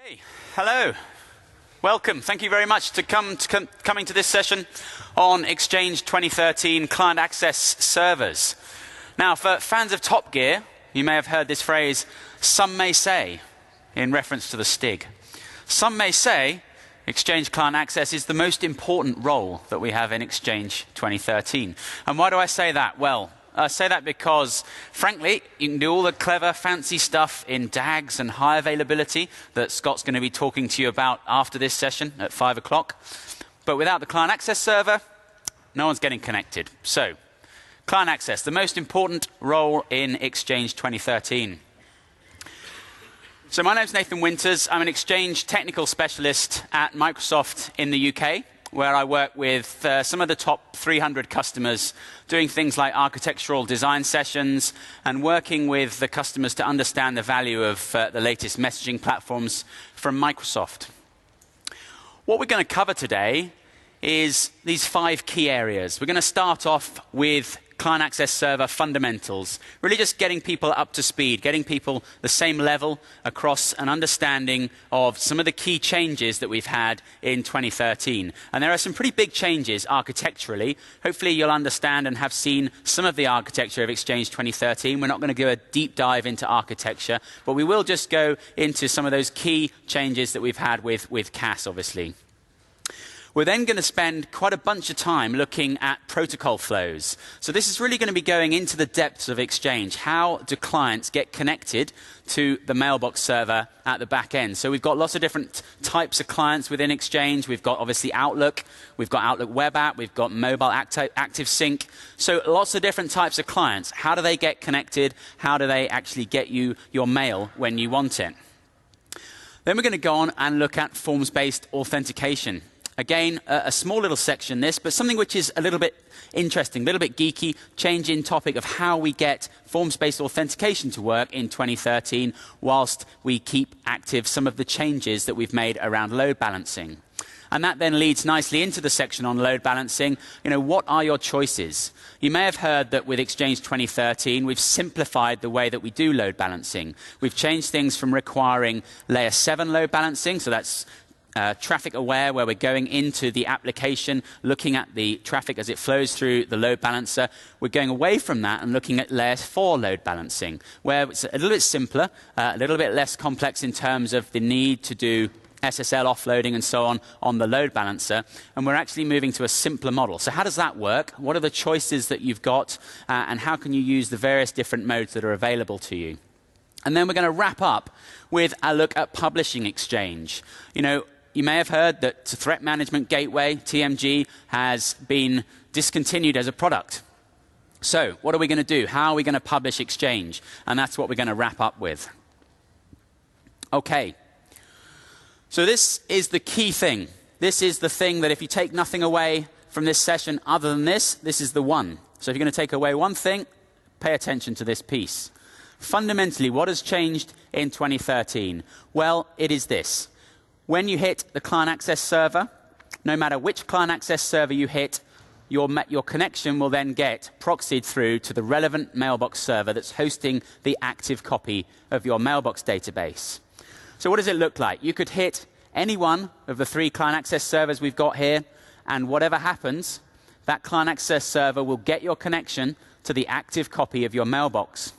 Hey, hello. Welcome. Thank you very much for coming to this session on Exchange 2013 Client Access Servers. Now, for fans of Top Gear, you may have heard this phrase, some may say, in reference to the Stig. Some may say Exchange Client Access is the most important role that we have in Exchange 2013. And why do I say that? Well, I say that because, frankly, you can do all the clever, fancy stuff in DAGs and high availability that Scott's going to be talking to you about after this session at 5 o'clock. But without the Client Access Server, no one's getting connected. So, Client Access, the most important role in Exchange 2013. So my name's Nathan Winters. I'm an Exchange technical specialist at Microsoft in the UK, where I work with some of the top 300 customers doing things like architectural design sessions and working with the customers to understand the value of the latest messaging platforms from Microsoft. What we're going to cover today is these 5 key areas. We're going to start off with Client Access Server fundamentals, really just getting people up to speed, getting people the same level across an understanding of some of the key changes that we've had in 2013. And there are some pretty big changes architecturally. Hopefully you'll understand and have seen some of the architecture of Exchange 2013. We're not going to do a deep dive into architecture, but we will just go into some of those key changes that we've had with CAS, obviously. We're then going to spend quite a bunch of time looking at protocol flows. So this is really going to be going into the depths of Exchange. How do clients get connected to the mailbox server at the back end? So we've got lots of different types of clients within Exchange. We've got obviously Outlook. We've got Outlook Web App. We've got Mobile Active Sync. So lots of different types of clients. How do they get connected? How do they actually get you your mail when you want it? Then we're going to go on and look at forms-based authentication. Again, a small little section this, but something which is a little bit interesting, a little bit geeky, change in topic of how we get forms-based authentication to work in 2013 whilst we keep active some of the changes that we've made around load balancing. And that then leads nicely into the section on load balancing. You know, what are your choices? You may have heard that with Exchange 2013, we've simplified the way that we do load balancing. We've changed things from requiring layer 7 load balancing, so that's traffic aware, where we're going into the application, looking at the traffic as it flows through the load balancer. We're going away from that and looking at layer 4 load balancing, where it's a little bit simpler, a little bit less complex in terms of the need to do SSL offloading and so on the load balancer, and we're actually moving to a simpler model. So how does that work? What are the choices that you've got, and how can you use the various different modes that are available to you? And then we're going to wrap up with a look at publishing Exchange. You may have heard that Threat Management Gateway, TMG, has been discontinued as a product. So what are we going to do? How are we going to publish Exchange? And that's what we're going to wrap up with. OK. So this is the key thing. This is the thing that if you take nothing away from this session other than this is the one. So if you're going to take away one thing, pay attention to this piece. Fundamentally, what has changed in 2013? Well, it is this. When you hit the Client Access Server, no matter which Client Access Server you hit, your connection will then get proxied through to the relevant mailbox server that's hosting the active copy of your mailbox database. So what does it look like? You could hit any one of the 3 Client Access Servers we've got here, and whatever happens, that Client Access Server will get your connection to the active copy of your mailbox.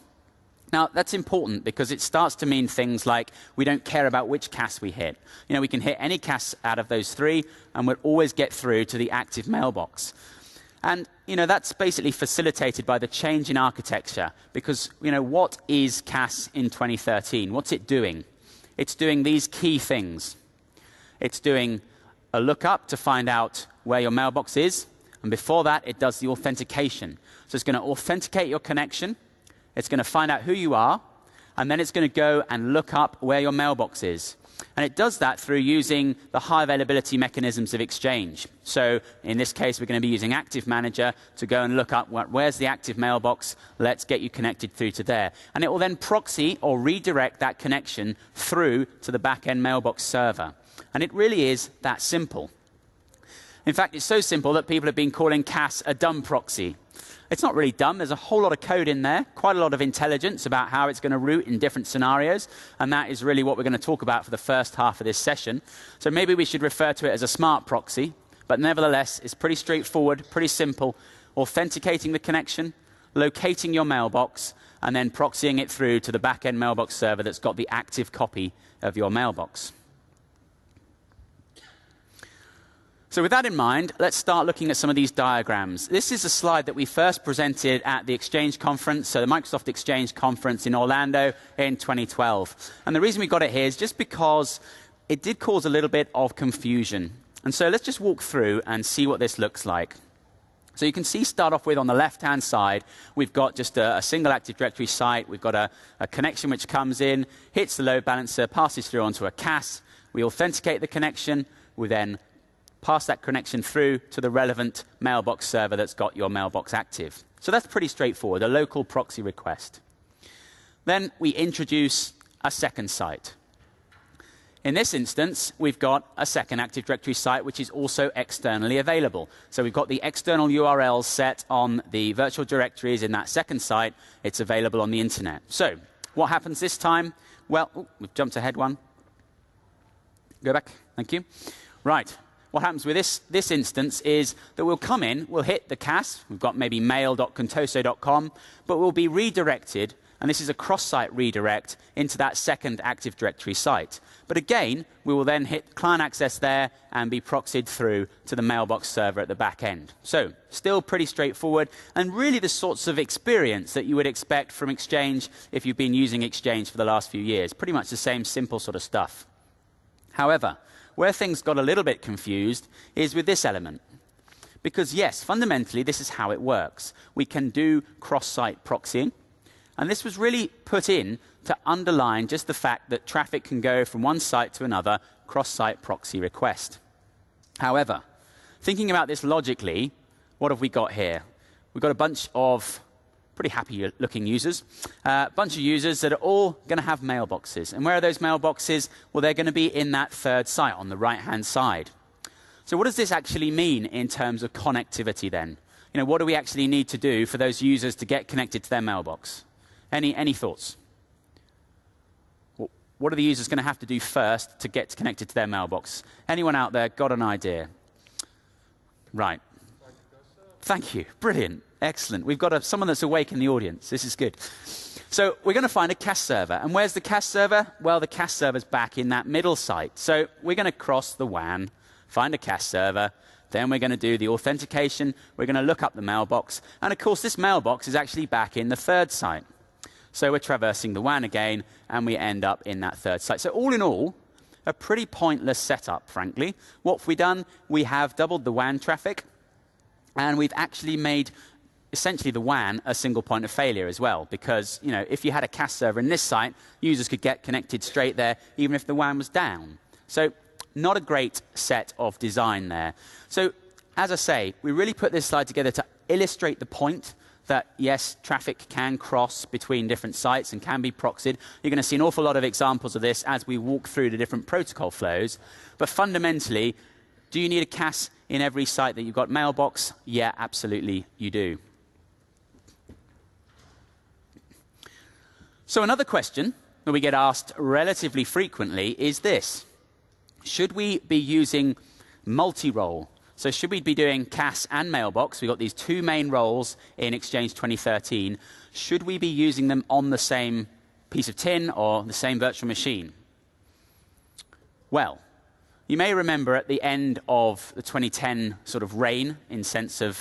Now, that's important because it starts to mean things like we don't care about which CAS we hit. We can hit any CAS out of those 3, and we'll always get through to the active mailbox. And, that's basically facilitated by the change in architecture because, what is CAS in 2013? What's it doing? It's doing these key things. It's doing a lookup to find out where your mailbox is, and before that, it does the authentication. So it's going to authenticate your connection. It's going to find out who you are, and then it's going to go and look up where your mailbox is. And it does that through using the high availability mechanisms of Exchange. So in this case, we're going to be using Active Manager to go and look up where's the active mailbox. Let's get you connected through to there. And it will then proxy or redirect that connection through to the back-end mailbox server. And it really is that simple. In fact, it's so simple that people have been calling CAS a dumb proxy. It's not really dumb. There's a whole lot of code in there, quite a lot of intelligence about how it's going to route in different scenarios, and that is really what we're going to talk about for the first half of this session. So maybe we should refer to it as a smart proxy, but nevertheless, it's pretty straightforward, pretty simple, authenticating the connection, locating your mailbox, and then proxying it through to the back-end mailbox server that's got the active copy of your mailbox. So with that in mind, let's start looking at some of these diagrams. This is a slide that we first presented at the Exchange conference, so the Microsoft Exchange conference in Orlando in 2012. And the reason we got it here is just because it did cause a little bit of confusion. And so let's just walk through and see what this looks like. So you can see, start off with on the left-hand side, we've got just a single Active Directory site. We've got a connection which comes in, hits the load balancer, passes through onto a CAS. We authenticate the connection. We then pass that connection through to the relevant mailbox server that's got your mailbox active. So that's pretty straightforward, a local proxy request. Then we introduce a second site. In this instance, we've got a second Active Directory site which is also externally available. So we've got the external URLs set on the virtual directories in that second site. It's available on the internet. So what happens this time? Well, we've jumped ahead one. Go back. Thank you. Right. What happens with this instance is that we'll come in, we'll hit the CAS. We've got maybe mail.contoso.com, but we'll be redirected, and this is a cross-site redirect into that second Active Directory site. But again, we will then hit client access there and be proxied through to the mailbox server at the back end. So still pretty straightforward, and really the sorts of experience that you would expect from Exchange if you've been using Exchange for the last few years. Pretty much the same simple sort of stuff. However, where things got a little bit confused is with this element. Because yes, fundamentally, this is how it works. We can do cross-site proxying. And this was really put in to underline just the fact that traffic can go from one site to another, cross-site proxy request. However, thinking about this logically, what have we got here? We've got a bunch of pretty happy-looking users, a bunch of users that are all going to have mailboxes. And where are those mailboxes? Well, they're going to be in that third site on the right-hand side. So what does this actually mean in terms of connectivity then? You know, what do we actually need to do for those users to get connected to their mailbox? Any thoughts? What are the users going to have to do first to get connected to their mailbox? Anyone out there got an idea? Right. Thank you. Brilliant. Excellent. We've got someone that's awake in the audience. This is good. So we're going to find a CAS server. And where's the CAS server? Well, the CAS server's back in that middle site. So we're going to cross the WAN, find a CAS server. Then we're going to do the authentication. We're going to look up the mailbox. And, of course, this mailbox is actually back in the third site. So we're traversing the WAN again, and we end up in that third site. So all in all, a pretty pointless setup, frankly. What have we done? We have doubled the WAN traffic, and we've actually made essentially the WAN a single point of failure as well, because you know, if you had a CAS server in this site, users could get connected straight there, even if the WAN was down. So not a great set of design there. So as I say, we really put this slide together to illustrate the point that, yes, traffic can cross between different sites and can be proxied. You're going to see an awful lot of examples of this as we walk through the different protocol flows. But fundamentally, do you need a CAS in every site that you've got mailbox? Yeah, absolutely, you do. So another question that we get asked relatively frequently is this. Should we be using multi-role? So should we be doing CAS and mailbox? We've got these two main roles in Exchange 2013. Should we be using them on the same piece of tin or the same virtual machine? Well, you may remember at the end of the 2010 sort of reign, in sense of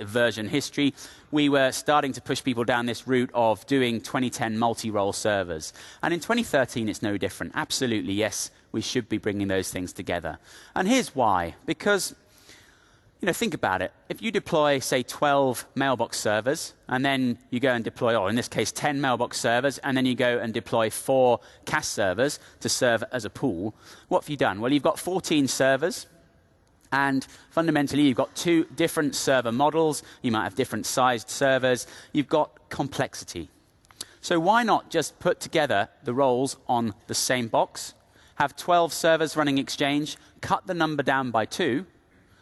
version history, we were starting to push people down this route of doing 2010 multi-role servers. And in 2013, it's no different. Absolutely, yes, we should be bringing those things together. And here's why. Because, you know, think about it. If you deploy, say, 12 mailbox servers, and then you go and deploy, or in this case, 10 mailbox servers, and then you go and deploy 4 CAS servers to serve as a pool, what have you done? Well, you've got 14 servers, and fundamentally, you've got 2 different server models. You might have different sized servers. You've got complexity. So why not just put together the roles on the same box, have 12 servers running Exchange, cut the number down by 2,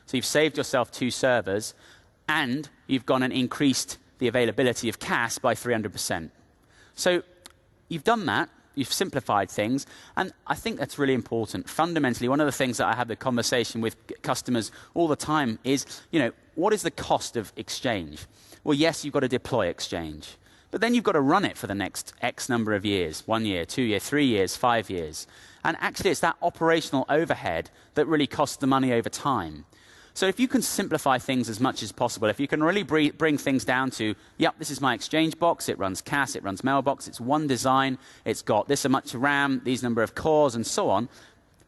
So you've saved yourself 2 servers, and you've gone and increased the availability of CAS by 300%. So you've done that. You've simplified things, and I think that's really important. Fundamentally, one of the things that I have the conversation with customers all the time is, what is the cost of Exchange? Well, yes, you've got to deploy Exchange, but then you've got to run it for the next X number of years, 1 year, 2 years, 3 years, 5 years. And actually, it's that operational overhead that really costs the money over time. So if you can simplify things as much as possible, if you can really bring things down to, yep, this is my Exchange box, it runs CAS, it runs Mailbox, it's one design, it's got this much RAM, these number of cores, and so on,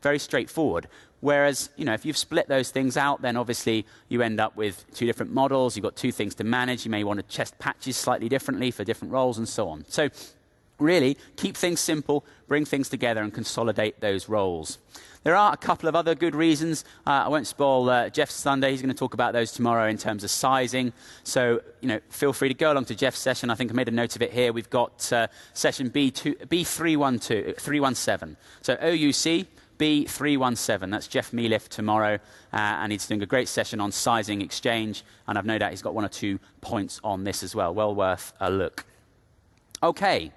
very straightforward. Whereas, if you've split those things out, then obviously you end up with 2 different models, you've got 2 things to manage, you may want to test patches slightly differently for different roles, and so on. So really, keep things simple, bring things together, and consolidate those roles. There are a couple of other good reasons. I won't spoil Jeff's Sunday. He's going to talk about those tomorrow in terms of sizing. So, feel free to go along to Jeff's session. I think I made a note of it here. We've got session B317. So OUC B317. That's Jeff Mealiff tomorrow. And he's doing a great session on sizing Exchange. And I've no doubt he's got 1 or 2 points on this as well. Well worth a look. OK.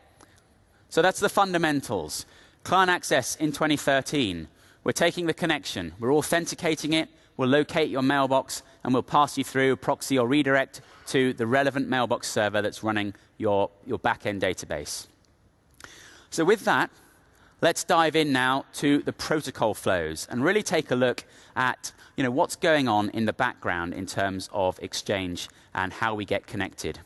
So that's the fundamentals. Client access in 2013. We're taking the connection, we're authenticating it, we'll locate your mailbox, and we'll pass you through proxy or redirect to the relevant mailbox server that's running your back-end database. So with that, let's dive in now to the protocol flows and really take a look at what's going on in the background in terms of Exchange and how we get connected.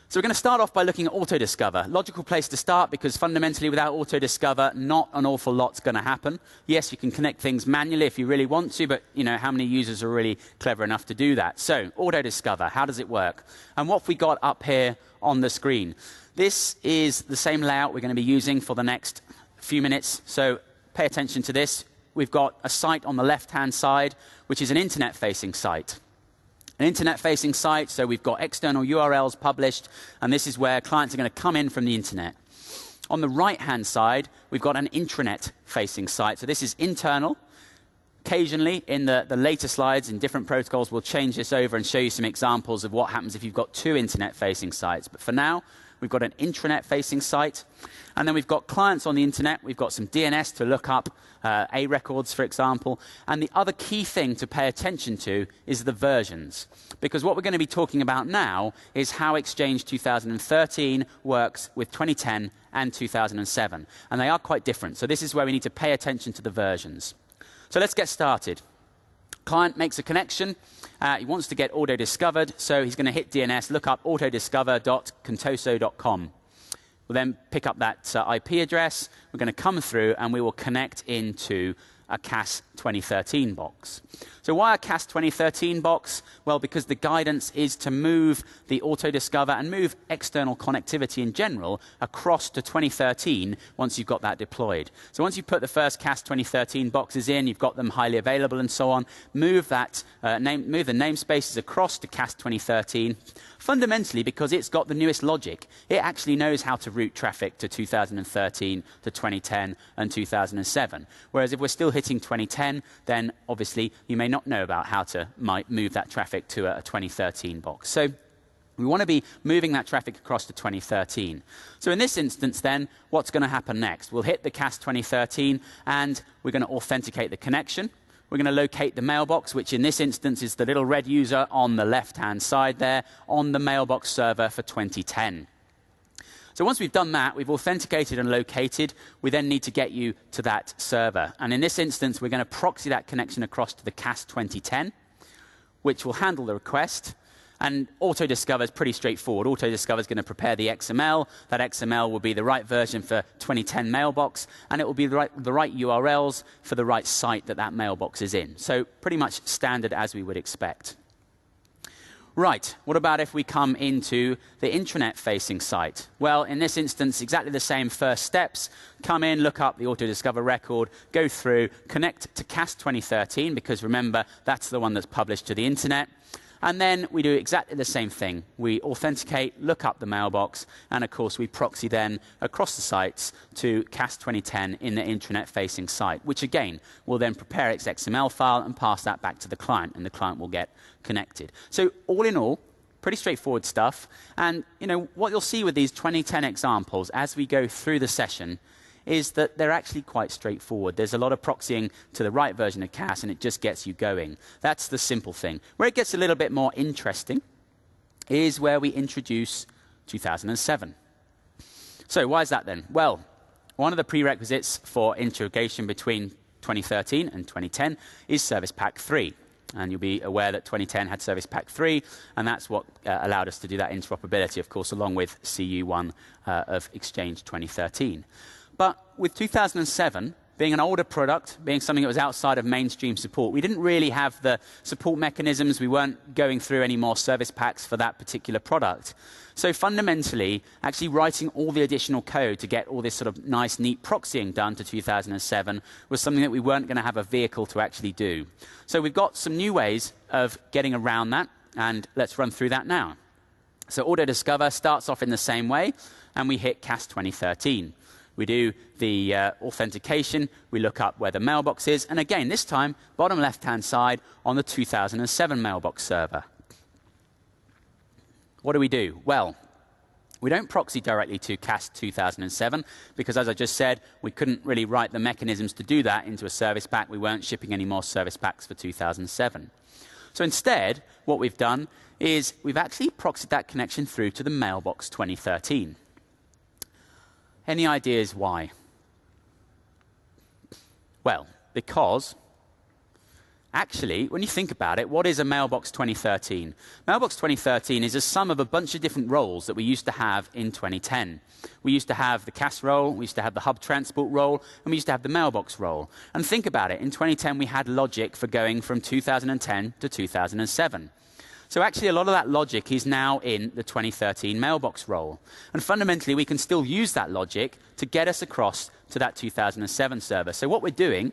So we're going to start off by looking at Auto-Discover. Logical place to start because fundamentally without Auto-Discover, not an awful lot's going to happen. Yes, you can connect things manually if you really want to, but how many users are really clever enough to do that? So Auto-Discover, how does it work? And what have we got up here on the screen? This is the same layout we're going to be using for the next few minutes. So pay attention to this. We've got a site on the left-hand side, which is an internet-facing site. An internet-facing site, so we've got external URLs published, and this is where clients are going to come in from the internet. On the right-hand side, we've got an intranet-facing site. So this is internal. Occasionally, in the later slides, in different protocols, we'll change this over and show you some examples of what happens if you've got 2 internet-facing sites. But for now, we've got an intranet-facing site. And then we've got clients on the internet. We've got some DNS to look up A records, for example. And the other key thing to pay attention to is the versions. Because what we're going to be talking about now is how Exchange 2013 works with 2010 and 2007. And they are quite different. So this is where we need to pay attention to the versions. So let's get started. Client makes a connection. He wants to get auto-discovered. So he's going to hit DNS, look up autodiscover.contoso.com. We'll then pick up that IP address. We're going to come through, and we will connect into a CAS 2013 box. So why a CAS 2013 box? Well, because the guidance is to move the Auto-Discover and move external connectivity in general across to 2013 once you've got that deployed. So once you've put the first CAS 2013 boxes in, you've got them highly available and so on, move the namespaces across to CAS 2013, fundamentally because it's got the newest logic. It actually knows how to route traffic to 2013, to 2010, and 2007. Whereas if we're still hitting 2010, then obviously you may not know about how to move that traffic to a 2013 box. So we want to be moving that traffic across to 2013. So in this instance then, what's going to happen next? We'll hit the CAS 2013 and we're going to authenticate the connection. We're going to locate the mailbox, which in this instance is the little red user on the left-hand side there on the mailbox server for 2010. So once we've done that, we've authenticated and located, we then need to get you to that server. And in this instance, we're going to proxy that connection across to the CAS 2010, which will handle the request. And Auto-Discover is pretty straightforward. Auto-Discover is going to prepare the XML. That XML will be the right version for 2010 mailbox, and it will be the right URLs for the right site that mailbox is in. So pretty much standard as we would expect. Right, what about if we come into the intranet-facing site? Well, in this instance, exactly the same first steps. Come in, look up the Auto-Discover record, go through, connect to CAS 2013, because remember, that's the one that's published to the internet. And then we do exactly the same thing. We authenticate, look up the mailbox, and of course we proxy then across the sites to CAS 2010 in the intranet-facing site, which again will then prepare its XML file and pass that back to the client, and the client will get connected. So all in all, pretty straightforward stuff. And what you'll see with these 2010 examples as we go through the session is that they're actually quite straightforward. There's a lot of proxying to the right version of CAS, and it just gets you going. That's the simple thing. Where it gets a little bit more interesting is where we introduce 2007. So why is that then? Well, one of the prerequisites for integration between 2013 and 2010 is Service Pack 3. And you'll be aware that 2010 had Service Pack 3, and that's what allowed us to do that interoperability, of course, along with CU1 of Exchange 2013. But with 2007, being an older product, being something that was outside of mainstream support, we didn't really have the support mechanisms. We weren't going through any more service packs for that particular product. So fundamentally, actually writing all the additional code to get all this sort of nice, neat proxying done to 2007 was something that we weren't going to have a vehicle to actually do. So we've got some new ways of getting around that, and let's run through that now. So Auto-Discover starts off in the same way, and we hit CAS 2013. We do the authentication, we look up where the mailbox is, and again, this time, bottom left-hand side on the 2007 mailbox server. What do? Well, we don't proxy directly to CAS 2007 because, as I just said, we couldn't really write the mechanisms to do that into a service pack. We weren't shipping any more service packs for 2007. So instead, what we've done is we've actually proxied that connection through to the mailbox 2013. Any ideas why? Well, because actually, when you think about it, what is a Mailbox 2013? Mailbox 2013 is a sum of a bunch of different roles that we used to have in 2010. We used to have the CAS role, we used to have the hub transport role, and we used to have the mailbox role. And think about it, in 2010 we had logic for going from 2010 to 2007. So actually a lot of that logic is now in the 2013 mailbox role. And fundamentally we can still use that logic to get us across to that 2007 server. So what we're doing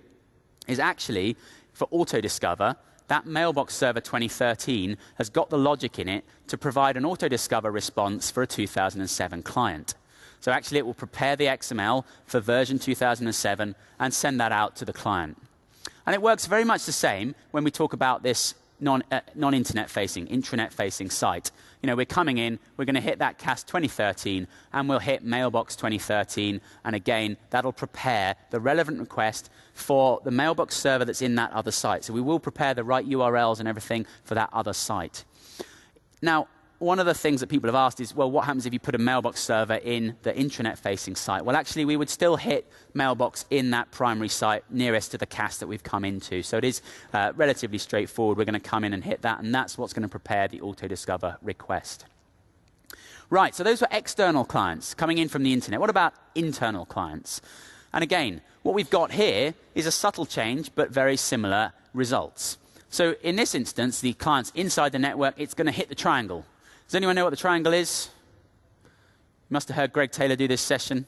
is actually, for Auto-Discover, that mailbox server 2013 has got the logic in it to provide an Auto-Discover response for a 2007 client. So actually it will prepare the XML for version 2007 and send that out to the client. And it works very much the same when we talk about this non-internet facing, intranet facing site. We're coming in, we're going to hit that CAS 2013, and we'll hit mailbox 2013, and again, that'll prepare the relevant request for the mailbox server that's in that other site. So we will prepare the right URLs and everything for that other site. Now, one of the things that people have asked is, well, what happens if you put a mailbox server in the intranet-facing site? Well, actually, we would still hit mailbox in that primary site nearest to the CAS that we've come into. So it is relatively straightforward. We're going to come in and hit that, and that's what's going to prepare the Auto-Discover request. Right, so those were external clients coming in from the internet. What about internal clients? And again, what we've got here is a subtle change, but very similar results. So in this instance, the client's inside the network. It's going to hit the triangle. Does anyone know what the triangle is? You must have heard Greg Taylor do this session.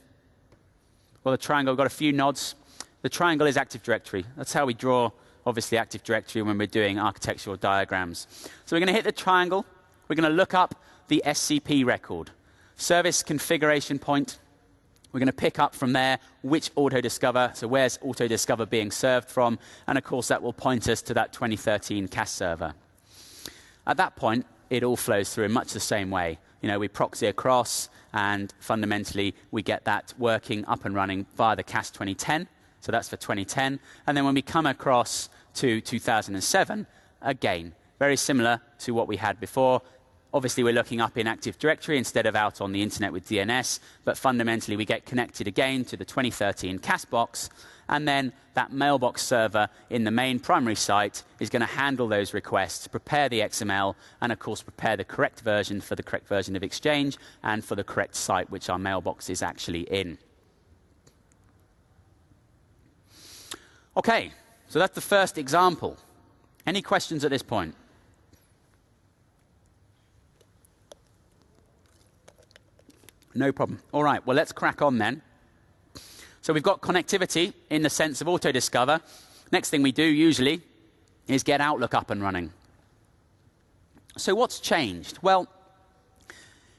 Well, the triangle, we've got a few nods. The triangle is Active Directory. That's how we draw, obviously, Active Directory when we're doing architectural diagrams. So we're going to hit the triangle. We're going to look up the SCP record, service configuration point. We're going to pick up from there which Auto-Discover, so where's Auto-Discover being served from, and of course that will point us to that 2013 CAS server. At that point, it all flows through in much the same way. We proxy across, and fundamentally we get that working up and running via the CAS 2010, so that's for 2010. And then when we come across to 2007, again, very similar to what we had before. Obviously, we're looking up in Active Directory instead of out on the internet with DNS, but fundamentally we get connected again to the 2013 CAS box, and then that mailbox server in the main primary site is going to handle those requests, prepare the XML, and of course prepare the correct version for the correct version of Exchange and for the correct site which our mailbox is actually in. Okay, so that's the first example. Any questions at this point? No problem. All right, well, let's crack on then. So we've got connectivity in the sense of Auto-Discover. Next thing we do usually is get Outlook up and running. So what's changed? Well,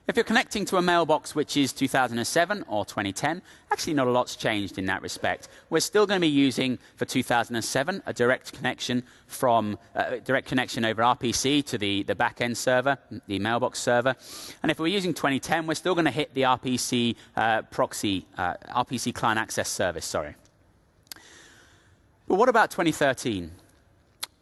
if you're connecting to a mailbox which is 2007 or 2010, actually not a lot's changed in that respect. We're still going to be using, for 2007, a direct connection over RPC to the back-end server, the mailbox server. And if we're using 2010, we're still going to hit the RPC RPC client access service, sorry. But what about 2013?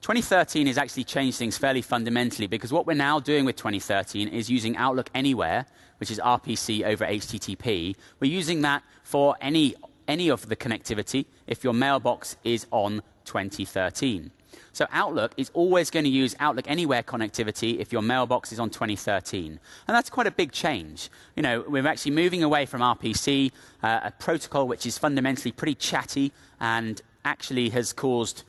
2013 has actually changed things fairly fundamentally, because what we're now doing with 2013 is using Outlook Anywhere, which is RPC over HTTP. We're using that for any of the connectivity if your mailbox is on 2013. So Outlook is always going to use Outlook Anywhere connectivity if your mailbox is on 2013. And that's quite a big change. You know, we're actually moving away from RPC, a protocol which is fundamentally pretty chatty and actually has caused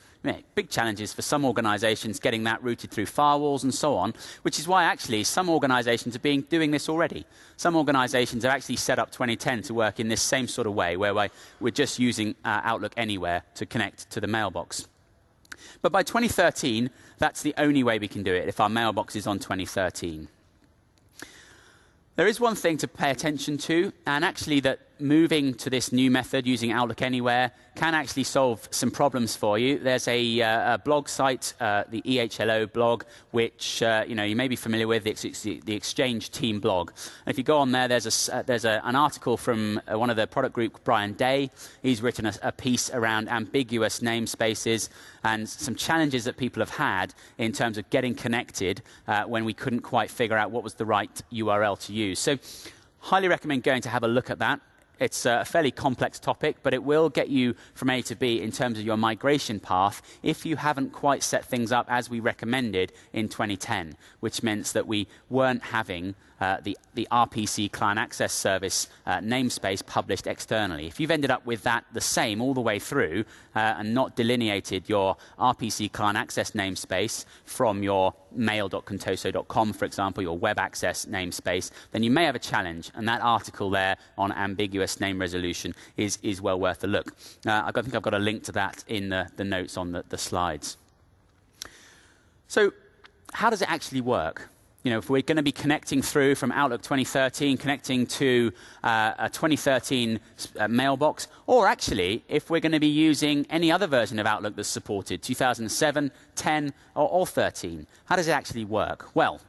big challenges for some organizations getting that routed through firewalls and so on, which is why actually some organizations are doing this already. Some organizations have actually set up 2010 to work in this same sort of way, where we're just using Outlook Anywhere to connect to the mailbox. But by 2013, that's the only way we can do it, if our mailbox is on 2013. There is one thing to pay attention to, and actually that moving to this new method using Outlook Anywhere can actually solve some problems for you. There's a blog site, the EHLO blog, which you may be familiar with. It's the Exchange team blog. And if you go on there, there's an article from one of the product group, Brian Day. He's written a piece around ambiguous namespaces and some challenges that people have had in terms of getting connected when we couldn't quite figure out what was the right URL to use. So highly recommend going to have a look at that. It's a fairly complex topic, but it will get you from A to B in terms of your migration path if you haven't quite set things up as we recommended in 2010, which meant that we weren't having the RPC client access service namespace published externally. If you've ended up with that the same all the way through and not delineated your RPC client access namespace from your mail.contoso.com, for example, your web access namespace, then you may have a challenge. And that article there on ambiguous name resolution is well worth a look. I think I've got a link to that in the notes on the slides. So how does it actually work? You know, if we're going to be connecting through from Outlook 2013, connecting to a 2013 mailbox, or actually, if we're going to be using any other version of Outlook that's supported, 2007, 10, or 13, how does it actually work? Well,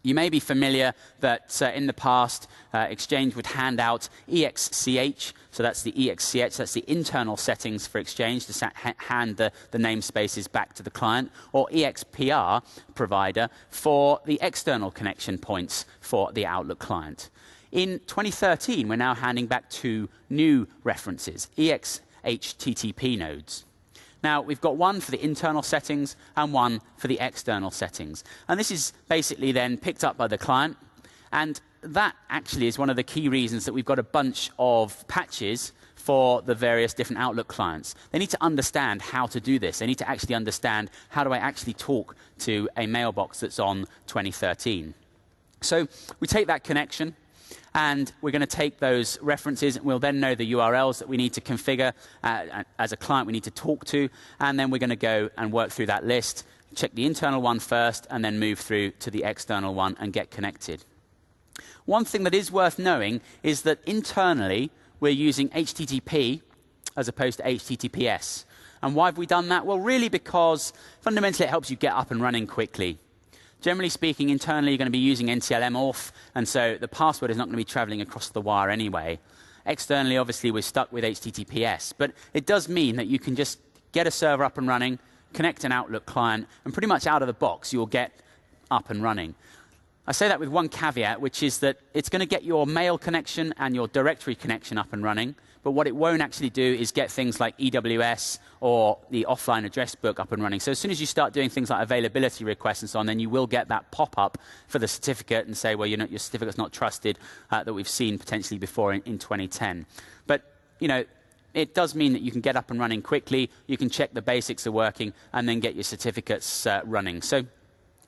you may be familiar that in the past, Exchange would hand out EXCH, so that's the EXCH, that's the internal settings for Exchange to hand the namespaces back to the client, or EXPR provider for the external connection points for the Outlook client. In 2013, we're now handing back two new references, EXHTTP nodes. Now, we've got one for the internal settings and one for the external settings. And this is basically then picked up by the client. And that actually is one of the key reasons that we've got a bunch of patches for the various different Outlook clients. They need to understand how to do this. They need to actually understand, how do I actually talk to a mailbox that's on 2013? So we take that connection, and we're going to take those references, and we'll then know the URLs that we need to configure as a client we need to talk to, and then we're going to go and work through that list, check the internal one first, and then move through to the external one and get connected. One thing that is worth knowing is that internally we're using HTTP as opposed to HTTPS. And why have we done that? Well, really because fundamentally it helps you get up and running quickly. Generally speaking, internally, you're going to be using NTLM auth, and so the password is not going to be traveling across the wire anyway. Externally, obviously, we're stuck with HTTPS, but it does mean that you can just get a server up and running, connect an Outlook client, and pretty much out of the box, you'll get up and running. I say that with one caveat, which is that it's going to get your mail connection and your directory connection up and running, but what it won't actually do is get things like EWS or the offline address book up and running. So as soon as you start doing things like availability requests and so on, then you will get that pop-up for the certificate and say, well, your certificate's not trusted, that we've seen potentially before in 2010. But, it does mean that you can get up and running quickly, you can check the basics are working, and then get your certificates running. So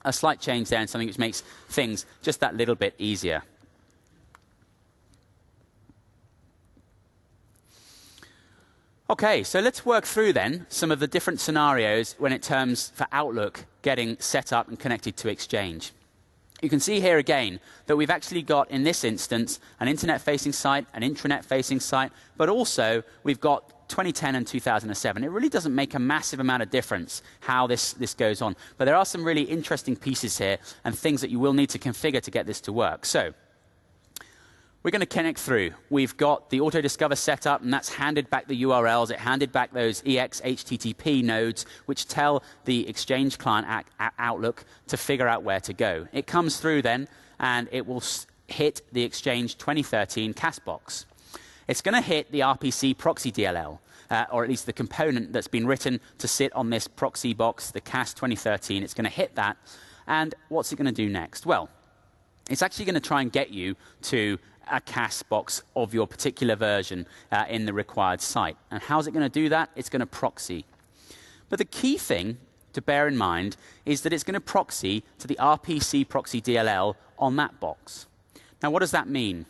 a slight change there and something which makes things just that little bit easier. Okay, so let's work through then some of the different scenarios when it comes for Outlook getting set up and connected to Exchange. you can see here again that we've actually got, in this instance, an internet-facing site, an intranet-facing site, but also we've got 2010 and 2007. It really doesn't make a massive amount of difference how this goes on. But there are some really interesting pieces here and things that you will need to configure to get this to work. So we're going to connect through. We've got the auto-discover set up, and that's handed back the URLs. It handed back those EX HTTP nodes, which tell the Exchange client Outlook to figure out where to go. It comes through then, and it will hit the Exchange 2013 CAS box. It's going to hit the RPC proxy DLL, or at least the component that's been written to sit on this proxy box, the CAS 2013. It's going to hit that, and what's it going to do next? Well, it's actually going to try and get you to a CAS box of your particular version in the required site. And how's it going to do that? It's going to proxy. But the key thing to bear in mind is that it's going to proxy to the RPC proxy DLL on that box. Now, what does that mean?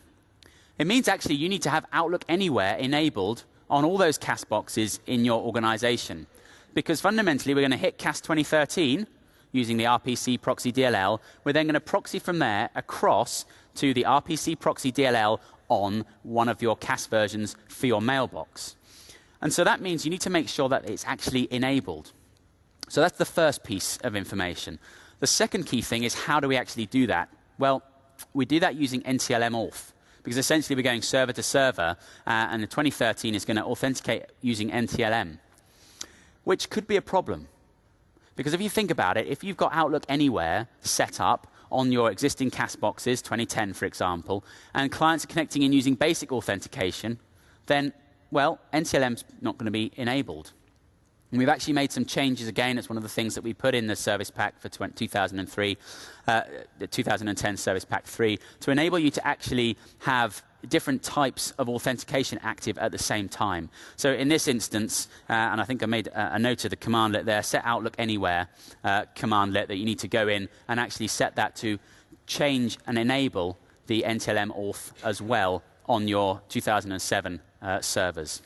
It means actually you need to have Outlook Anywhere enabled on all those CAS boxes in your organization. Because fundamentally, we're going to hit CAS 2013 using the RPC proxy DLL. We're then going to proxy from there across to the RPC proxy DLL on one of your CAS versions for your mailbox. And so that means you need to make sure that it's actually enabled. So that's the first piece of information. The second key thing is, how do we actually do that? Well, we do that using NTLM auth, because essentially we're going server to server, and the 2013 is going to authenticate using NTLM, which could be a problem. Because if you think about it, if you've got Outlook Anywhere set up on your existing CAS boxes, 2010 for example, and clients are connecting in using basic authentication, then, well, NTLM's not going to be enabled. And we've actually made some changes again. It's one of the things that we put in the service pack for 2003, the 2010 service pack 3, to enable you to actually have different types of authentication active at the same time. So in this instance, and I think I made a note of the commandlet there, set Outlook Anywhere commandlet, that you need to go in and actually set that to change and enable the NTLM auth as well on your 2007 servers.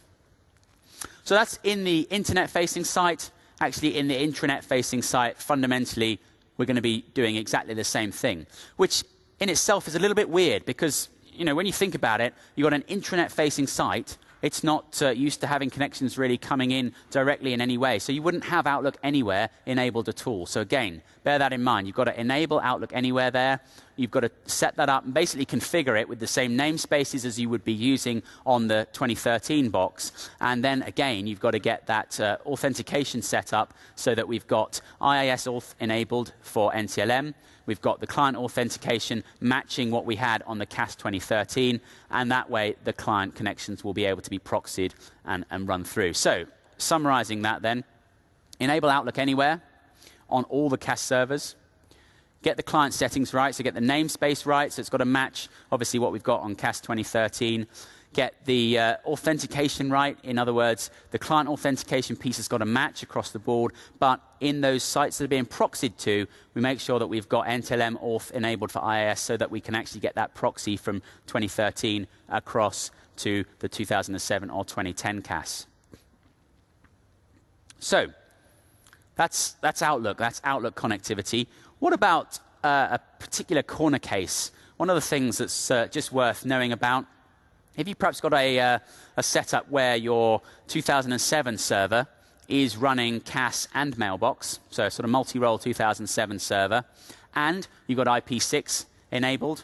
So that's in the internet-facing site. Actually, in the intranet-facing site, fundamentally, we're going to be doing exactly the same thing, which in itself is a little bit weird because, you know, when you think about it, you've got an intranet-facing site. It's not used to having connections really coming in directly in any way. So you wouldn't have Outlook Anywhere enabled at all. So again, bear that in mind. You've got to enable Outlook Anywhere there. You've got to set that up and basically configure it with the same namespaces as you would be using on the 2013 box. And then again, you've got to get that authentication set up so that we've got IIS auth enabled for NTLM. We've got the client authentication matching what we had on the CAS 2013, and that way the client connections will be able to be proxied and run through. So, summarizing that then, enable Outlook Anywhere on all the CAS servers, get the client settings right, so get the namespace right, so it's got to match obviously what we've got on CAS 2013, get the authentication right. In other words, the client authentication piece has got to match across the board, but in those sites that are being proxied to, we make sure that we've got NTLM auth enabled for IIS so that we can actually get that proxy from 2013 across to the 2007 or 2010 CAS. So that's Outlook. That's Outlook connectivity. What about a particular corner case? One of the things that's just worth knowing about, if you've perhaps got a setup where your 2007 server is running CAS and mailbox, so a sort of multi-role 2007 server, and you've got IP6 enabled,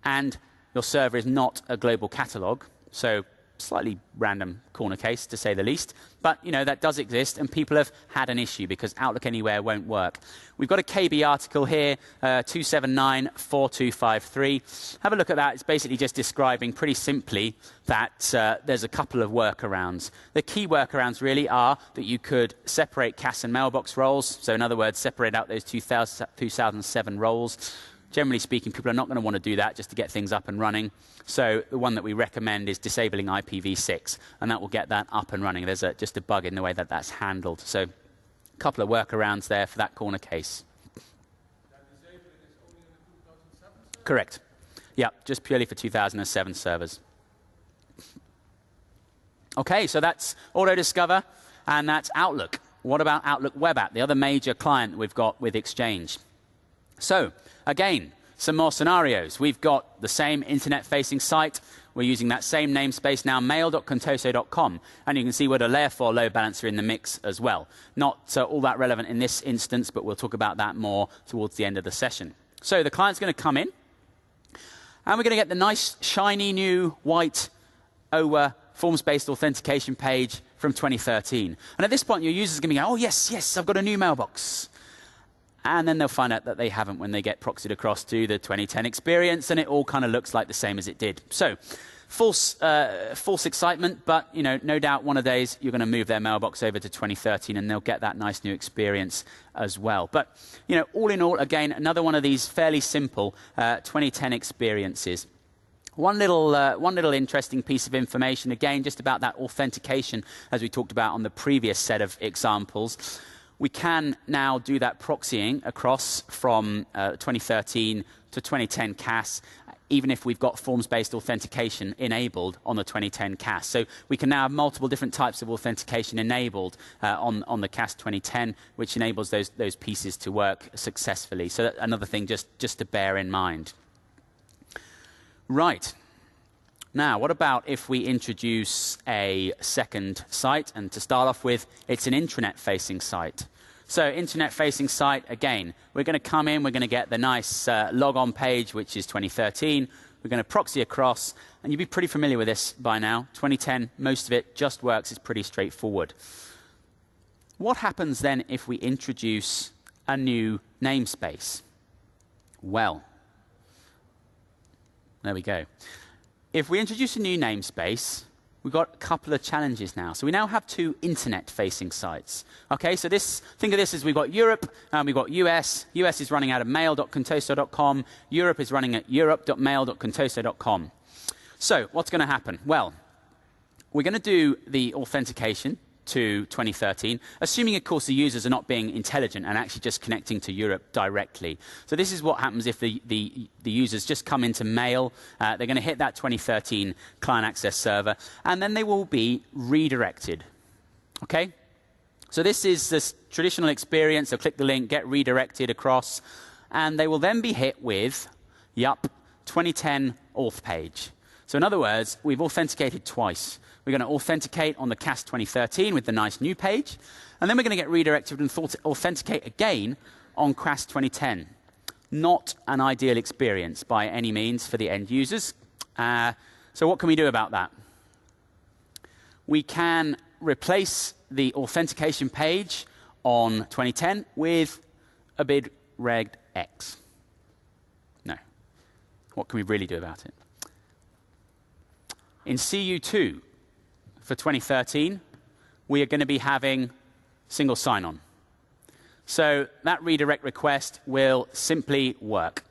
and your server is not a global catalog, so slightly random corner case to say the least, but you know that does exist, and people have had an issue because Outlook Anywhere won't work. We've got a KB article here, 2794253. Have a look at that. It's basically just describing pretty simply that there's a couple of workarounds. The key workarounds really are that you could separate CAS and mailbox roles, so in other words, separate out those 2007 roles. Generally speaking, people are not going to want to do that just to get things up and running. So the one that we recommend is disabling IPv6, and that will get that up and running. There's just a bug in the way that that's handled. So a couple of workarounds there for that corner case. That disabling is only in the 2007 server? Correct. Yeah, just purely for 2007 servers. OK, so that's Auto-Discover, and that's Outlook. What about Outlook Web App, the other major client we've got with Exchange? So, again, some more scenarios. We've got the same internet-facing site. We're using that same namespace now, mail.contoso.com. And you can see we've got a layer 4 load balancer in the mix as well. Not all that relevant in this instance, but we'll talk about that more towards the end of the session. So the client's going to come in, and we're going to get the nice, shiny, new, white OWA forms-based authentication page from 2013. And at this point, your user's going to be going, oh, yes, yes, I've got a new mailbox. And then they'll find out that they haven't when they get proxied across to the 2010 experience, and it all kind of looks like the same as it did. So false excitement, but no doubt one of the days you're going to move their mailbox over to 2013, and they'll get that nice new experience as well. But all in all, again, another one of these fairly simple 2010 experiences. One little interesting piece of information, again, just about that authentication, as we talked about on the previous set of examples. We can now do that proxying across from 2013 to 2010 CAS, even if we've got forms-based authentication enabled on the 2010 CAS. So we can now have multiple different types of authentication enabled on the CAS 2010, which enables those pieces to work successfully. So that's another thing just to bear in mind. Right. Now, what about if we introduce a second site? And to start off with, it's an intranet-facing site. So internet-facing site, again, we're going to come in, we're going to get the nice log-on page, which is 2013. We're going to proxy across, and you'll be pretty familiar with this by now. 2010, most of it just works. It's pretty straightforward. What happens then if we introduce a new namespace? Well, there we go. If we introduce a new namespace, we've got a couple of challenges now. So we now have two internet-facing sites. Okay, so think of this as we've got Europe and we've got US. US is running out of mail.contoso.com. Europe is running at europe.mail.contoso.com. So what's going to happen? Well, we're going to do the authentication to 2013, assuming, of course, the users are not being intelligent and actually just connecting to Europe directly. So this is what happens if the users just come into Mail. They're going to hit that 2013 client access server, and then they will be redirected. Okay? So this is this traditional experience. They'll click the link, get redirected across, and they will then be hit with, 2010 auth page. So in other words, we've authenticated twice. We're going to authenticate on the CAS 2013 with the nice new page, and then we're going to get redirected and authenticate again on CAS 2010. Not an ideal experience by any means for the end users. So what can we do about that? We can replace the authentication page on 2010 with a big red X. No. What can we really do about it? In CU2, for 2013, we are going to be having single sign-on. So that redirect request will simply work.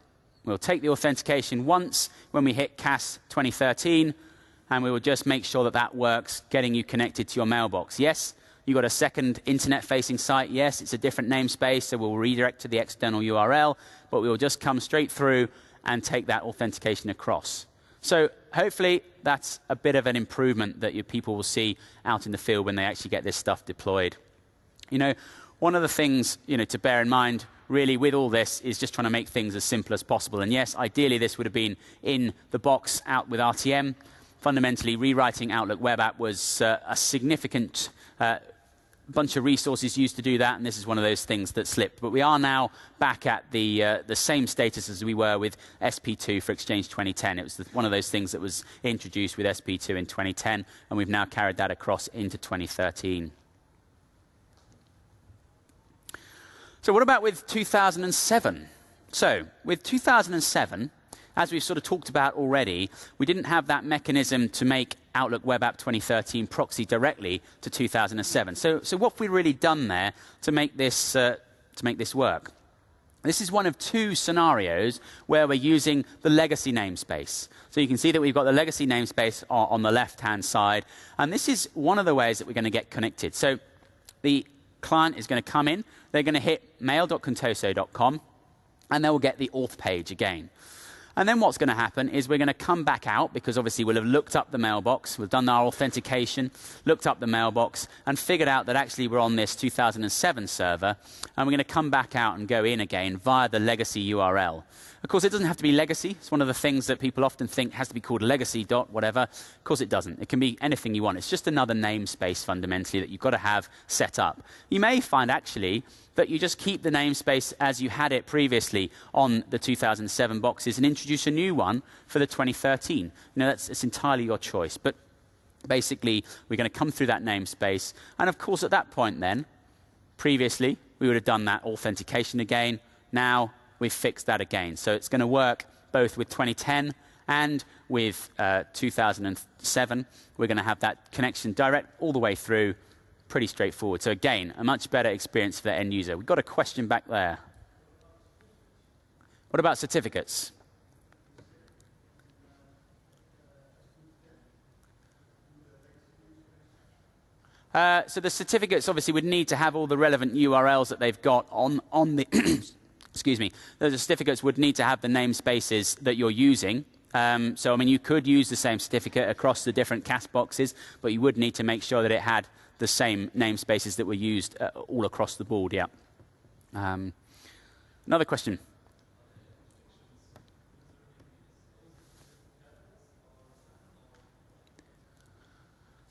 We'll take the authentication once when we hit CAS 2013, and we will just make sure that that works, getting you connected to your mailbox. Yes, you've got a second internet-facing site. Yes, it's a different namespace, so we'll redirect to the external URL, but we will just come straight through and take that authentication across. So hopefully that's a bit of an improvement that your people will see out in the field when they actually get this stuff deployed. One of the things to bear in mind really with all this is just trying to make things as simple as possible. And yes, ideally this would have been in the box out with RTM. Fundamentally, rewriting Outlook Web App was a significant bunch of resources used to do that, and this is one of those things that slipped. But we are now back at the same status as we were with SP2 for Exchange 2010. It was one of those things that was introduced with SP2 in 2010, and we've now carried that across into 2013. So what about with 2007? So with 2007, as we've sort of talked about already, we didn't have that mechanism to make Outlook Web App 2013 proxy directly to 2007. So what have we really done there to make this work? This is one of two scenarios where we're using the legacy namespace. So you can see that we've got the legacy namespace on the left-hand side, and this is one of the ways that we're going to get connected. So the client is going to come in, they're going to hit mail.contoso.com, and they will get the auth page again. And then what's going to happen is we're going to come back out, because obviously we'll have looked up the mailbox, we've done our authentication, looked up the mailbox, and figured out that actually we're on this 2007 server, and we're going to come back out and go in again via the legacy URL. Of course, it doesn't have to be legacy. It's one of the things that people often think has to be called legacy dot whatever. Of course, it doesn't. It can be anything you want. It's just another namespace, fundamentally, that you've got to have set up. You may find, actually, that you just keep the namespace as you had it previously on the 2007 boxes and introduce a new one for the 2013. You know, it's entirely your choice. But basically, we're going to come through that namespace. And, of course, at that point then, previously, we would have done that authentication again. Now, we've fixed that again. So it's going to work both with 2010 and with 2007. We're going to have that connection direct all the way through. Pretty straightforward. So again, a much better experience for the end user. We've got a question back there. What about certificates? So the certificates obviously would need to have all the relevant URLs that they've got on the excuse me. The certificates would need to have the namespaces that you're using. So I mean, you could use the same certificate across the different CAS boxes, but you would need to make sure that it had the same namespaces that were used all across the board. Yeah. Another question.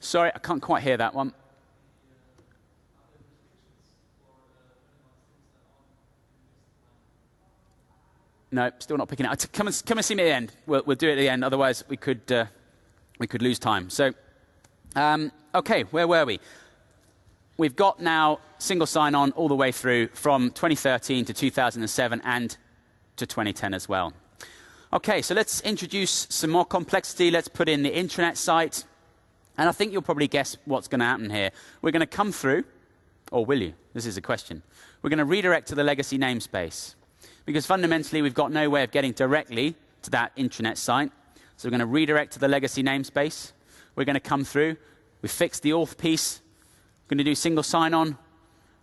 Sorry, I can't quite hear that one. No, still not picking it up. Come and see me at the end. We'll do it at the end. Otherwise, we could lose time. So, okay, where were we? We've got now single sign-on all the way through from 2013 to 2007 and to 2010 as well. Okay, so let's introduce some more complexity. Let's put in the intranet site. And I think you'll probably guess what's going to happen here. We're going to come through, or will you? This is a question. We're going to redirect to the legacy namespace. Because fundamentally, we've got no way of getting directly to that intranet site. So we're going to redirect to the legacy namespace. We're going to come through. We've fixed the auth piece. We're going to do single sign-on.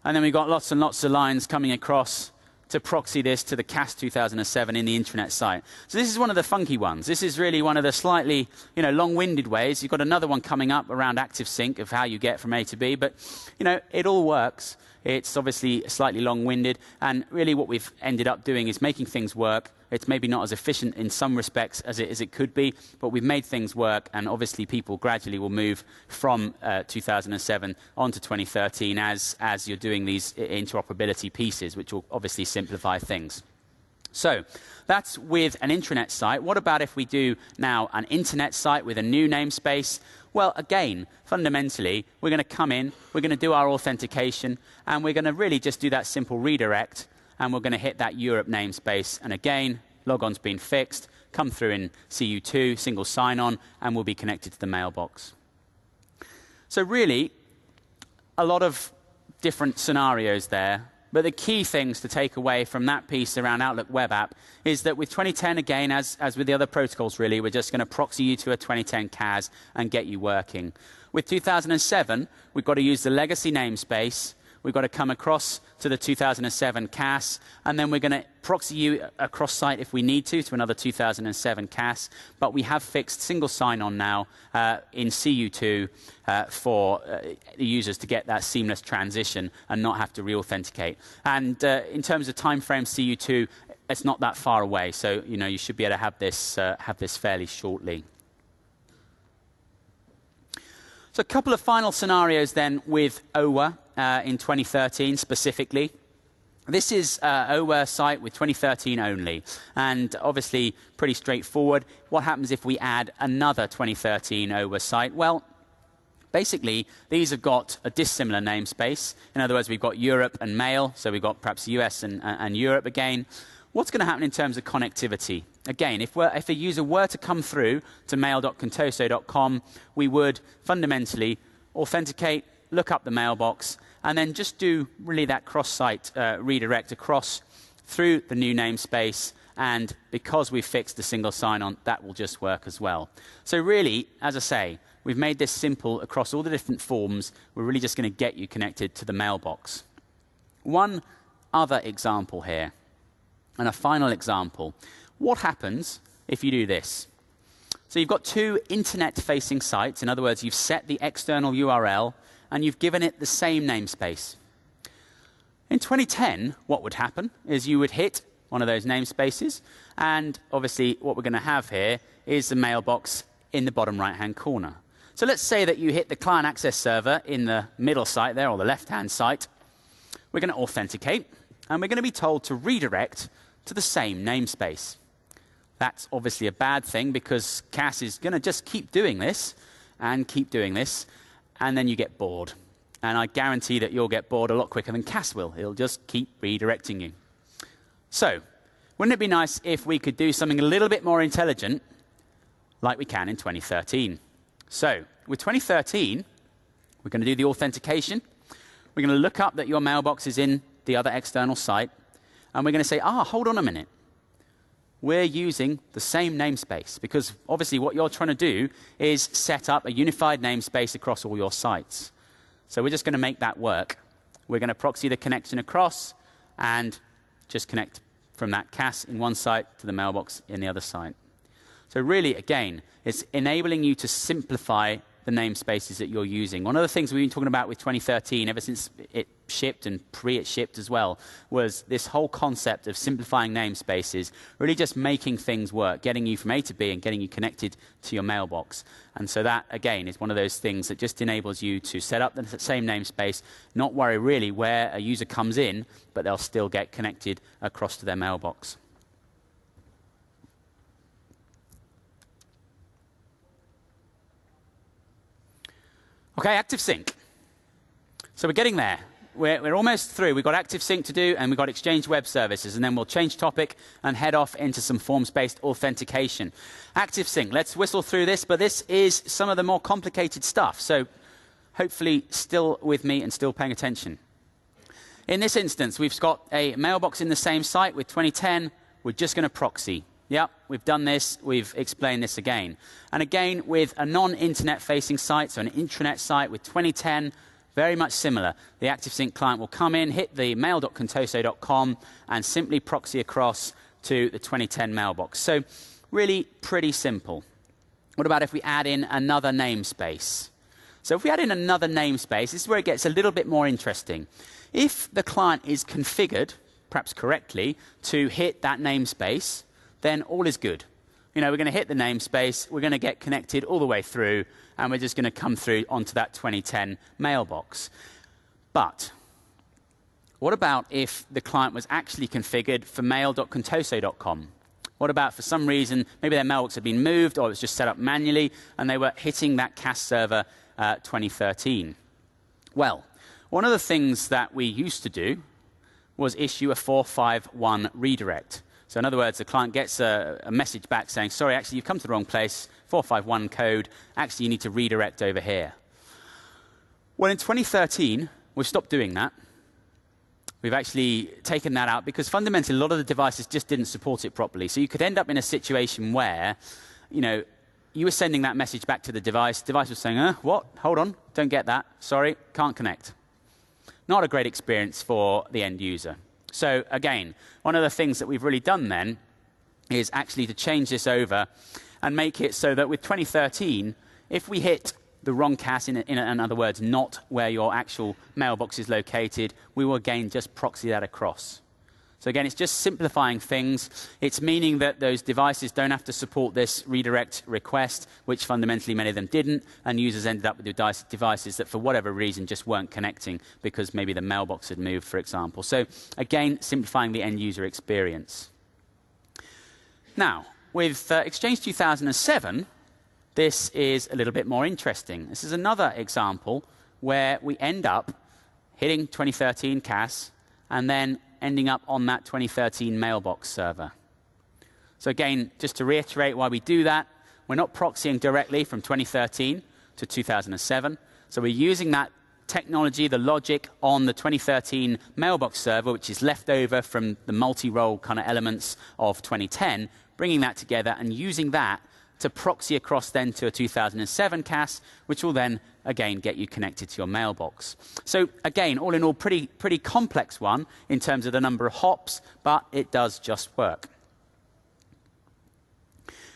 And then we've got lots and lots of lines coming across to proxy this to the CAS 2007 in the intranet site. So this is one of the funky ones. This is really one of the slightly, long-winded ways. You've got another one coming up around ActiveSync of how you get from A to B. But, it all works. It's obviously slightly long-winded, and really what we've ended up doing is making things work. It's maybe not as efficient in some respects as it could be, but we've made things work, and obviously people gradually will move from 2007 on to 2013 as you're doing these interoperability pieces, which will obviously simplify things. So that's with an intranet site. What about if we do now an internet site with a new namespace? Well, again, fundamentally, we're going to come in, we're going to do our authentication, and we're going to really just do that simple redirect, and we're going to hit that Europe namespace. And again, logon's been fixed, come through in CU2, single sign-on, and we'll be connected to the mailbox. So really, a lot of different scenarios there. But the key things to take away from that piece around Outlook Web App is that with 2010, again, as with the other protocols, really, we're just going to proxy you to a 2010 CAS and get you working. With 2007, we've got to use the legacy namespace. We've got to come across to the 2007 CAS, and then we're going to proxy you across site if we need to another 2007 CAS. But we have fixed single sign-on now in CU2 for the users to get that seamless transition and not have to re-authenticate. And in terms of time frame, CU2, it's not that far away, so you should be able to have this fairly shortly. So a couple of final scenarios then with OWA in 2013 specifically. This is OWA site with 2013 only, and obviously pretty straightforward. What happens if we add another 2013 OWA site? Well, basically, these have got a dissimilar namespace. In other words, we've got Europe and Mail, so we've got perhaps US and Europe again. What's going to happen in terms of connectivity? Again, if a user were to come through to mail.contoso.com, we would fundamentally authenticate, look up the mailbox, and then just do really that cross-site redirect across through the new namespace. And because we've fixed the single sign-on, that will just work as well. So really, as I say, we've made this simple across all the different forms. We're really just going to get you connected to the mailbox. One other example here, and a final example. What happens if you do this. So you've got two internet-facing sites. In other words, you've set the external URL, and you've given it the same namespace. In 2010, what would happen is you would hit one of those namespaces, and obviously what we're going to have here is the mailbox in the bottom right-hand corner. So let's say that you hit the client access server in the middle site there, or the left-hand site. We're going to authenticate, and we're going to be told to redirect to the same namespace. That's obviously a bad thing, because CAS is going to just keep doing this, and then you get bored. And I guarantee that you'll get bored a lot quicker than CAS will. It'll just keep redirecting you. So, wouldn't it be nice if we could do something a little bit more intelligent, like we can in 2013? So, with 2013, we're going to do the authentication. We're going to look up that your mailbox is in the other external site, and we're going to say, hold on a minute. We're using the same namespace, because obviously what you're trying to do is set up a unified namespace across all your sites. So we're just going to make that work. We're going to proxy the connection across and just connect from that CAS in one site to the mailbox in the other site. So really, again, it's enabling you to simplify the namespaces that you're using. One of the things we've been talking about with 2013, ever since it shipped and it shipped as well, was this whole concept of simplifying namespaces, really just making things work, getting you from A to B and getting you connected to your mailbox. And so that, again, is one of those things that just enables you to set up the same namespace, not worry really where a user comes in, but they'll still get connected across to their mailbox. Okay, ActiveSync. So we're getting there. We're almost through. We've got ActiveSync to do, and we've got Exchange Web Services, and then we'll change topic and head off into some forms-based authentication. ActiveSync, let's whistle through this, but this is some of the more complicated stuff, so hopefully still with me and still paying attention. In this instance, we've got a mailbox in the same site with 2010. We're just going to proxy. Yep, we've done this. We've explained this again. And again, with a non-internet facing site, so an intranet site with 2010, very much similar. The ActiveSync client will come in, hit the mail.contoso.com, and simply proxy across to the 2010 mailbox. So really pretty simple. What about if we add in another namespace? So if we add in another namespace, this is where it gets a little bit more interesting. If the client is configured, perhaps correctly, to hit that namespace, then all is good. We're going to hit the namespace, we're going to get connected all the way through, and we're just going to come through onto that 2010 mailbox. But what about if the client was actually configured for mail.contoso.com? What about for some reason, maybe their mailbox had been moved or it was just set up manually, and they were hitting that CAS server 2013? Well, one of the things that we used to do was issue a 451 redirect. So in other words, the client gets a message back saying, sorry, actually, you've come to the wrong place, 451 code, actually, you need to redirect over here. Well, in 2013, we've stopped doing that. We've actually taken that out because fundamentally, a lot of the devices just didn't support it properly. So you could end up in a situation where, you were sending that message back to the device was saying, what? Hold on, don't get that, sorry, can't connect. Not a great experience for the end user. So again, one of the things that we've really done then is actually to change this over and make it so that with 2013, if we hit the wrong CAS, in other words, not where your actual mailbox is located, we will again just proxy that across. So again, it's just simplifying things. It's meaning that those devices don't have to support this redirect request, which fundamentally many of them didn't, and users ended up with devices that for whatever reason just weren't connecting because maybe the mailbox had moved, for example. So again, simplifying the end user experience. Now, with Exchange 2007, this is a little bit more interesting. This is another example where we end up hitting 2013 CAS and then ending up on that 2013 mailbox server. So again, just to reiterate why we do that, we're not proxying directly from 2013 to 2007. So we're using that technology, the logic on the 2013 mailbox server, which is left over from the multi-role kind of elements of 2010, bringing that together and using that to proxy across then to a 2007 CAS, which will then, again, get you connected to your mailbox. So again, all in all, pretty complex one in terms of the number of hops, but it does just work.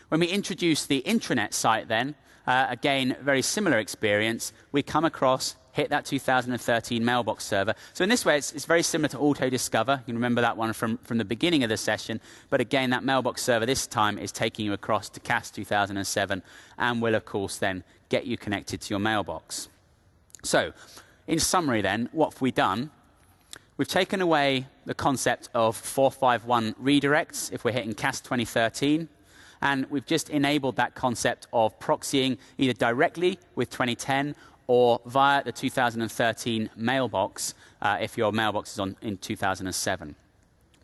When we introduce the intranet site then, again, very similar experience. We come across, hit that 2013 mailbox server. So in this way, it's very similar to auto-discover. You can remember that one from the beginning of the session. But again, that mailbox server this time is taking you across to CAS 2007 and will, of course, then get you connected to your mailbox. So in summary then, what have we done? We've taken away the concept of 451 redirects if we're hitting CAS 2013. And we've just enabled that concept of proxying either directly with 2010 or via the 2013 mailbox if your mailbox is in 2007.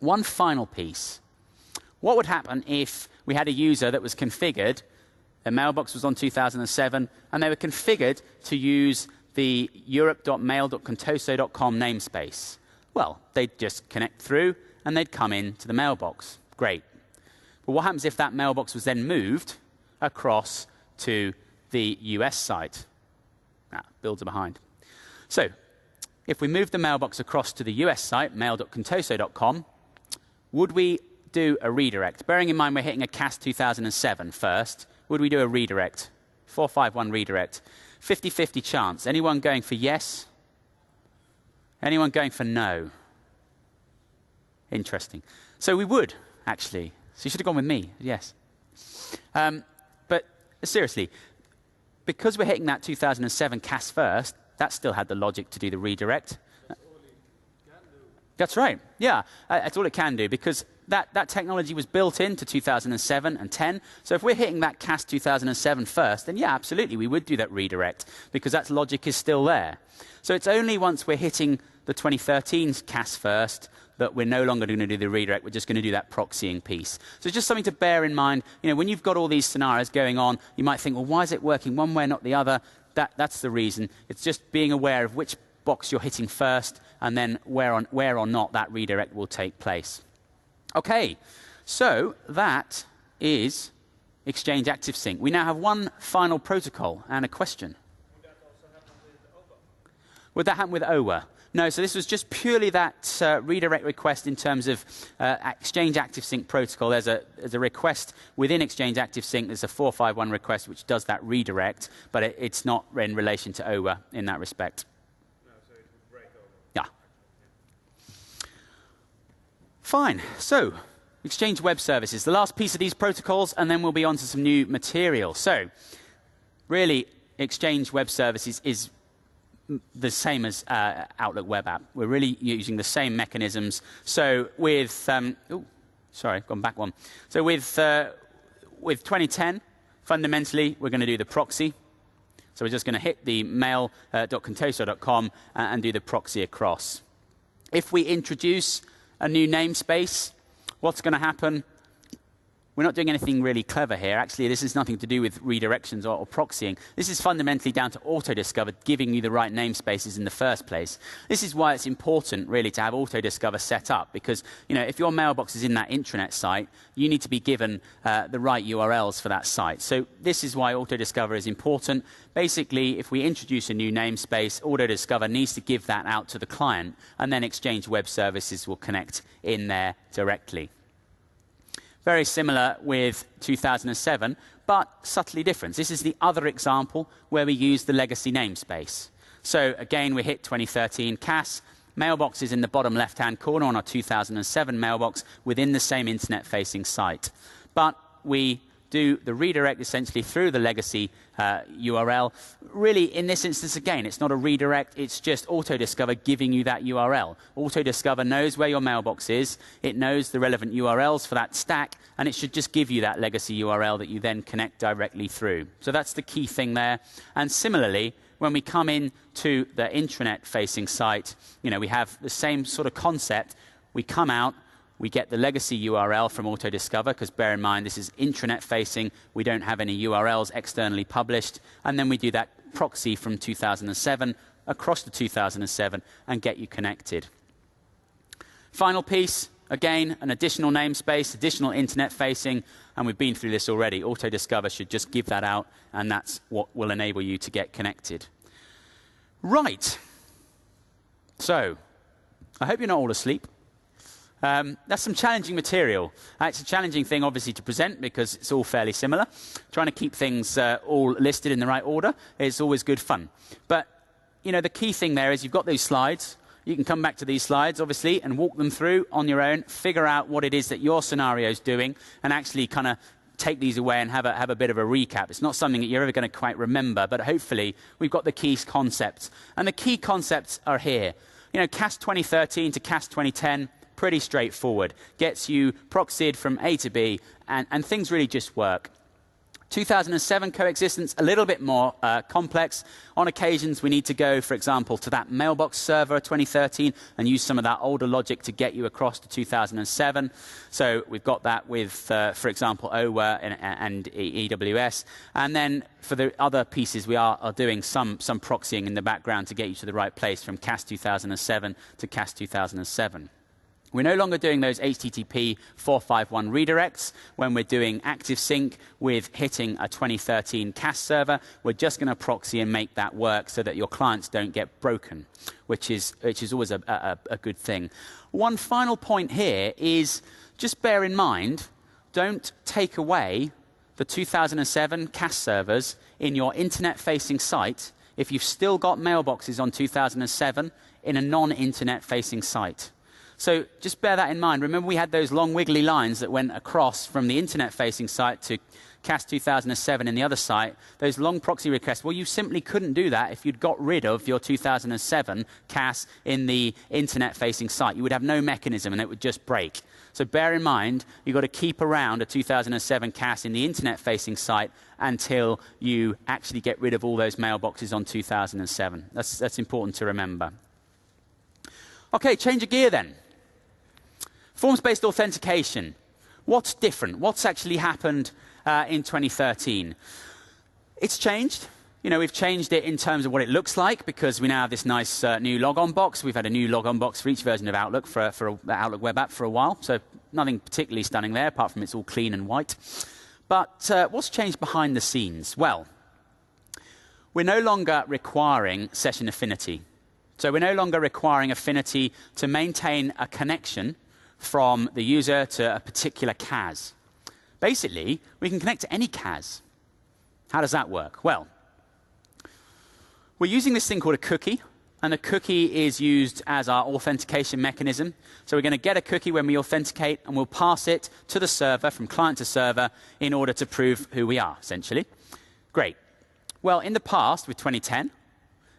One final piece. What would happen if we had a user that was configured, their mailbox was on 2007, and they were configured to use the europe.mail.contoso.com namespace? Well, they'd just connect through and they'd come into the mailbox. Great. But what happens if that mailbox was then moved across to the US site? Builds are behind. So if we move the mailbox across to the US site, mail.contoso.com, would we do a redirect? Bearing in mind we're hitting a CAS 2007 first, would we do a redirect? 451 redirect. 50-50 chance. Anyone going for yes? Anyone going for no? Interesting. So we would, actually. So you should have gone with me, yes. But seriously, because we're hitting that 2007 CAS first, that still had the logic to do the redirect. That's all it can do. That's right, yeah. That's all it can do, because that technology was built into 2007 and 10. So if we're hitting that CAS 2007 first, then yeah, absolutely, we would do that redirect, because that logic is still there. So it's only once we're hitting the 2013 CAS first that we're no longer going to do the redirect, we're just going to do that proxying piece. So it's just something to bear in mind. You know, when you've got all these scenarios going on, you might think, well, why is it working one way, not the other? That's the reason. It's just being aware of which box you're hitting first, and then where or not that redirect will take place. Okay, so that is Exchange ActiveSync. We now have one final protocol and a question. Would that also happen with OWA? Would that happen with OWA? No, so this was just purely that redirect request in terms of Exchange ActiveSync protocol. There's a request within Exchange ActiveSync. There's a 451 request which does that redirect, but it's not in relation to OWA in that respect. No, so it would break OWA. Yeah. Fine. So Exchange Web Services, the last piece of these protocols, and then we'll be on to some new material. So really, Exchange Web Services is the same as Outlook Web App. We're really using the same mechanisms. So with, sorry, I've gone back one. So with 2010, fundamentally, we're going to do the proxy. So we're just going to hit the mail.contoso.com and do the proxy across. If we introduce a new namespace, what's going to happen? We're not doing anything really clever here. Actually, this is nothing to do with redirections or proxying. This is fundamentally down to auto-discover giving you the right namespaces in the first place. This is why it's important, really, to have auto-discover set up, because if your mailbox is in that intranet site, you need to be given the right URLs for that site. So this is why auto-discover is important. Basically, if we introduce a new namespace, auto-discover needs to give that out to the client, and then Exchange Web Services will connect in there directly. Very similar with 2007, but subtly different. This is the other example where we use the legacy namespace. So again, we hit 2013 CAS. Mailbox is in the bottom left-hand corner on our 2007 mailbox within the same internet-facing site. But we do the redirect essentially through the legacy URL. Really, in this instance, again, it's not a redirect. It's just auto-discover giving you that URL. Auto-discover knows where your mailbox is. It knows the relevant URLs for that stack, and it should just give you that legacy URL that you then connect directly through. So that's the key thing there. And similarly, when we come in to the intranet-facing site, we have the same sort of concept. We come out, we get the legacy URL from auto-discover, because bear in mind, this is intranet-facing. We don't have any URLs externally published. And then we do that proxy from 2007 across to 2007 and get you connected. Final piece, again, an additional namespace, additional internet-facing, and we've been through this already. Auto-discover should just give that out, and that's what will enable you to get connected. Right. So I hope you're not all asleep. That's some challenging material. It's a challenging thing, obviously, to present because it's all fairly similar. Trying to keep things all listed in the right order is always good fun. But, you know, the key thing there is you've got those slides. You can come back to these slides, obviously, and walk them through on your own, figure out what it is that your scenario is doing, and actually kind of take these away and have a bit of a recap. It's not something that you're ever going to quite remember, but hopefully we've got the key concepts. And the key concepts are here. You know, CAS 2013 to CAS 2010, pretty straightforward. Gets you proxied from A to B, and things really just work. 2007 coexistence, a little bit more complex. On occasions, we need to go, for example, to that mailbox server 2013 and use some of that older logic to get you across to 2007. So we've got that with, for example, OWA and EWS. And then for the other pieces, we are doing some proxying in the background to get you to the right place from CAS 2007 to CAS 2007. We're no longer doing those HTTP 451 redirects when we're doing active sync with hitting a 2013 CAS server. We're just going to proxy and make that work so that your clients don't get broken, which is always a good thing. One final point here is just bear in mind, don't take away the 2007 CAS servers in your internet-facing site if you've still got mailboxes on 2007 in a non-internet-facing site. So just bear that in mind. Remember we had those long wiggly lines that went across from the internet-facing site to CAS 2007 in the other site, those long proxy requests. Well, you simply couldn't do that if you'd got rid of your 2007 CAS in the internet-facing site. You would have no mechanism and it would just break. So bear in mind, you've got to keep around a 2007 CAS in the internet-facing site until you actually get rid of all those mailboxes on 2007. That's important to remember. Okay, change of gear then. Forms-based authentication. What's different? What's actually happened in 2013? It's changed. You know, we've changed it in terms of what it looks like because we now have this nice new logon box. We've had a new logon box for each version of Outlook for Outlook web app for a while. So nothing particularly stunning there, apart from it's all clean and white. But what's changed behind the scenes? Well, we're no longer requiring session affinity. So we're no longer requiring affinity to maintain a connection from the user to a particular CAS. Basically, we can connect to any CAS. How does that work? Well, we're using this thing called a cookie, and a cookie is used as our authentication mechanism. So we're going to get a cookie when we authenticate, and we'll pass it to the server from client to server in order to prove who we are, essentially. Great. Well, in the past, with 2010,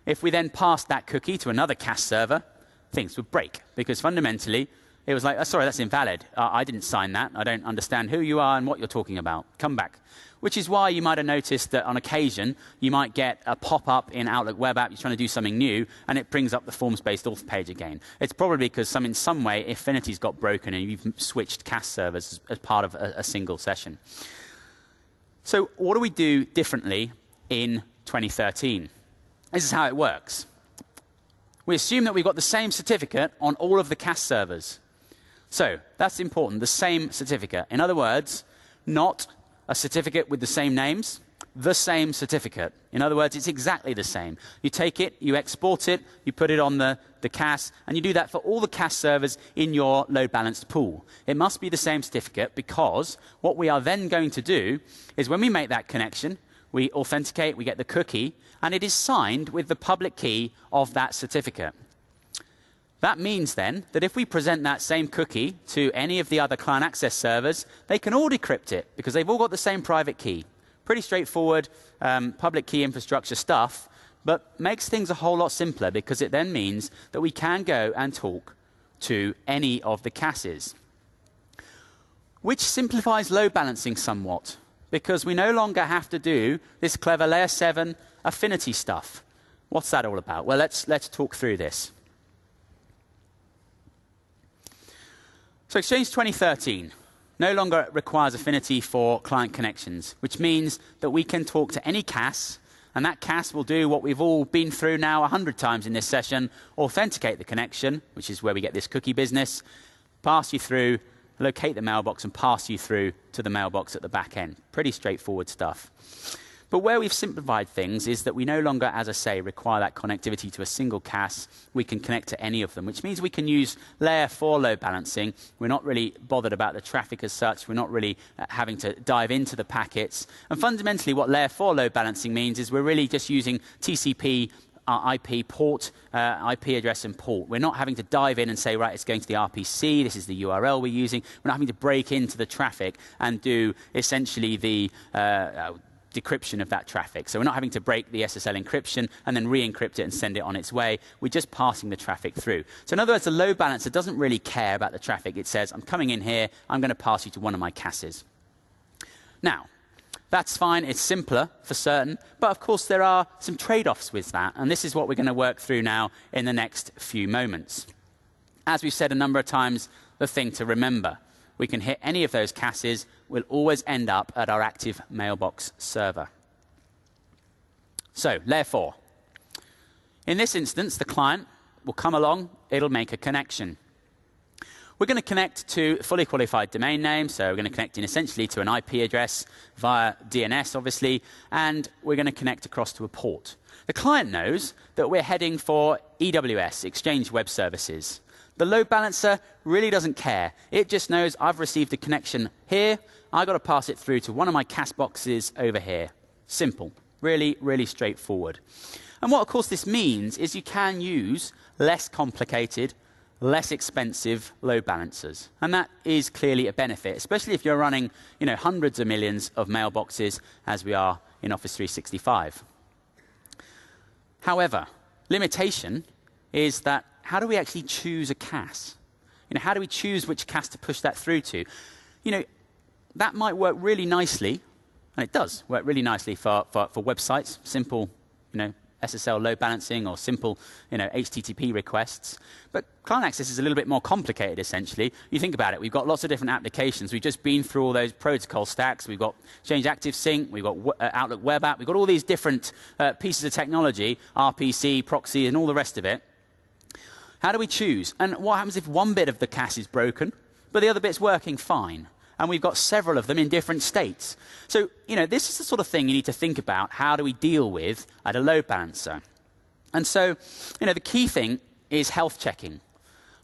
if we then passed that cookie to another CAS server, things would break because fundamentally it was like, oh, sorry, that's invalid. I didn't sign that. I don't understand who you are and what you're talking about. Come back. Which is why you might have noticed that on occasion you might get a pop-up in Outlook web app, you're trying to do something new, and it brings up the forms-based auth page again. It's probably because in some way affinity's got broken and you've switched CAS servers as part of a single session. So what do we do differently in 2013? This is how it works. We assume that we've got the same certificate on all of the CAS servers. So that's important, the same certificate. In other words, not a certificate with the same names, the same certificate. In other words, it's exactly the same. You take it, you export it, you put it on the CAS, and you do that for all the CAS servers in your load-balanced pool. It must be the same certificate because what we are then going to do is when we make that connection, we authenticate, we get the cookie, and it is signed with the public key of that certificate. That means then that if we present that same cookie to any of the other client access servers, they can all decrypt it because they've all got the same private key. Pretty straightforward public key infrastructure stuff, but makes things a whole lot simpler because it then means that we can go and talk to any of the CASes. Which simplifies load balancing somewhat because we no longer have to do this clever layer 7 affinity stuff. What's that all about? Well, let's talk through this. So Exchange 2013 no longer requires affinity for client connections, which means that we can talk to any CAS, and that CAS will do what we've all been through now 100 times in this session, authenticate the connection, which is where we get this cookie business, pass you through, locate the mailbox, and pass you through to the mailbox at the back end. Pretty straightforward stuff. But where we've simplified things is that we no longer, as I say, require that connectivity to a single CAS. We can connect to any of them, which means we can use layer 4 load balancing. We're not really bothered about the traffic as such. We're not really having to dive into the packets. And fundamentally, what layer 4 load balancing means is we're really just using TCP, IP port, IP address and port. We're not having to dive in and say, right, it's going to the RPC, this is the URL we're using. We're not having to break into the traffic and do essentially the decryption of that traffic. So we're not having to break the SSL encryption and then re-encrypt it and send it on its way. We're just passing the traffic through. So in other words, the load balancer doesn't really care about the traffic. It says, I'm coming in here, I'm going to pass you to one of my CASes. Now, that's fine, it's simpler for certain, but of course there are some trade-offs with that, and this is what we're going to work through now in the next few moments. As we've said a number of times, the thing to remember, we can hit any of those CASes, we'll always end up at our active mailbox server. So, layer 4. In this instance, the client will come along, it'll make a connection. We're going to connect to a fully qualified domain name, so we're going to connect in essentially to an IP address via DNS, obviously, and we're going to connect across to a port. The client knows that we're heading for EWS, Exchange Web Services. The load balancer really doesn't care. It just knows I've received a connection here. I've got to pass it through to one of my CAS boxes over here. Simple. Really, really straightforward. And what, of course, this means is you can use less complicated, less expensive load balancers. And that is clearly a benefit, especially if you're running, hundreds of millions of mailboxes as we are in Office 365. However, limitation is that how do we actually choose a CAS? How do we choose which CAS to push that through to? That might work really nicely, and it does work really nicely for websites, simple, SSL load balancing or simple, HTTP requests. But client access is a little bit more complicated, essentially. You think about it. We've got lots of different applications. We've just been through all those protocol stacks. We've got Exchange Active Sync. We've got Outlook Web App. We've got all these different pieces of technology, RPC, proxy, and all the rest of it. How do we choose? And what happens if one bit of the CAS is broken, but the other bit's working fine? And we've got several of them in different states. So, this is the sort of thing you need to think about. How do we deal with at a load balancer? And so, the key thing is health checking.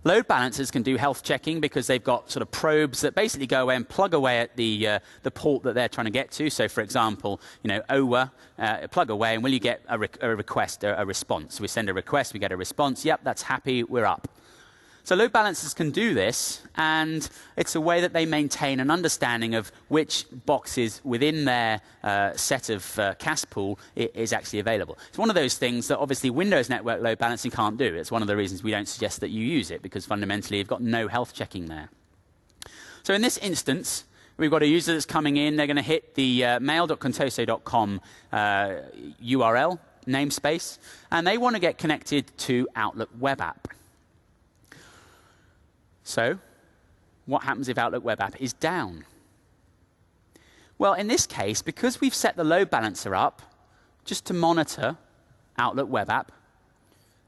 Load balancers can do health checking because they've got sort of probes that basically go away and plug away at the port that they're trying to get to. So, for example, OWA, plug away, and will you get a request, a response? We send a request, we get a response. Yep, that's happy, we're up. So load balancers can do this, and it's a way that they maintain an understanding of which boxes within their set of CAS pool is actually available. It's one of those things that obviously Windows network load balancing can't do. It's one of the reasons we don't suggest that you use it, because fundamentally you've got no health checking there. So in this instance, we've got a user that's coming in. They're going to hit the mail.contoso.com URL namespace, and they want to get connected to Outlook Web App. So, what happens if Outlook Web App is down? Well, in this case, because we've set the load balancer up just to monitor Outlook Web App,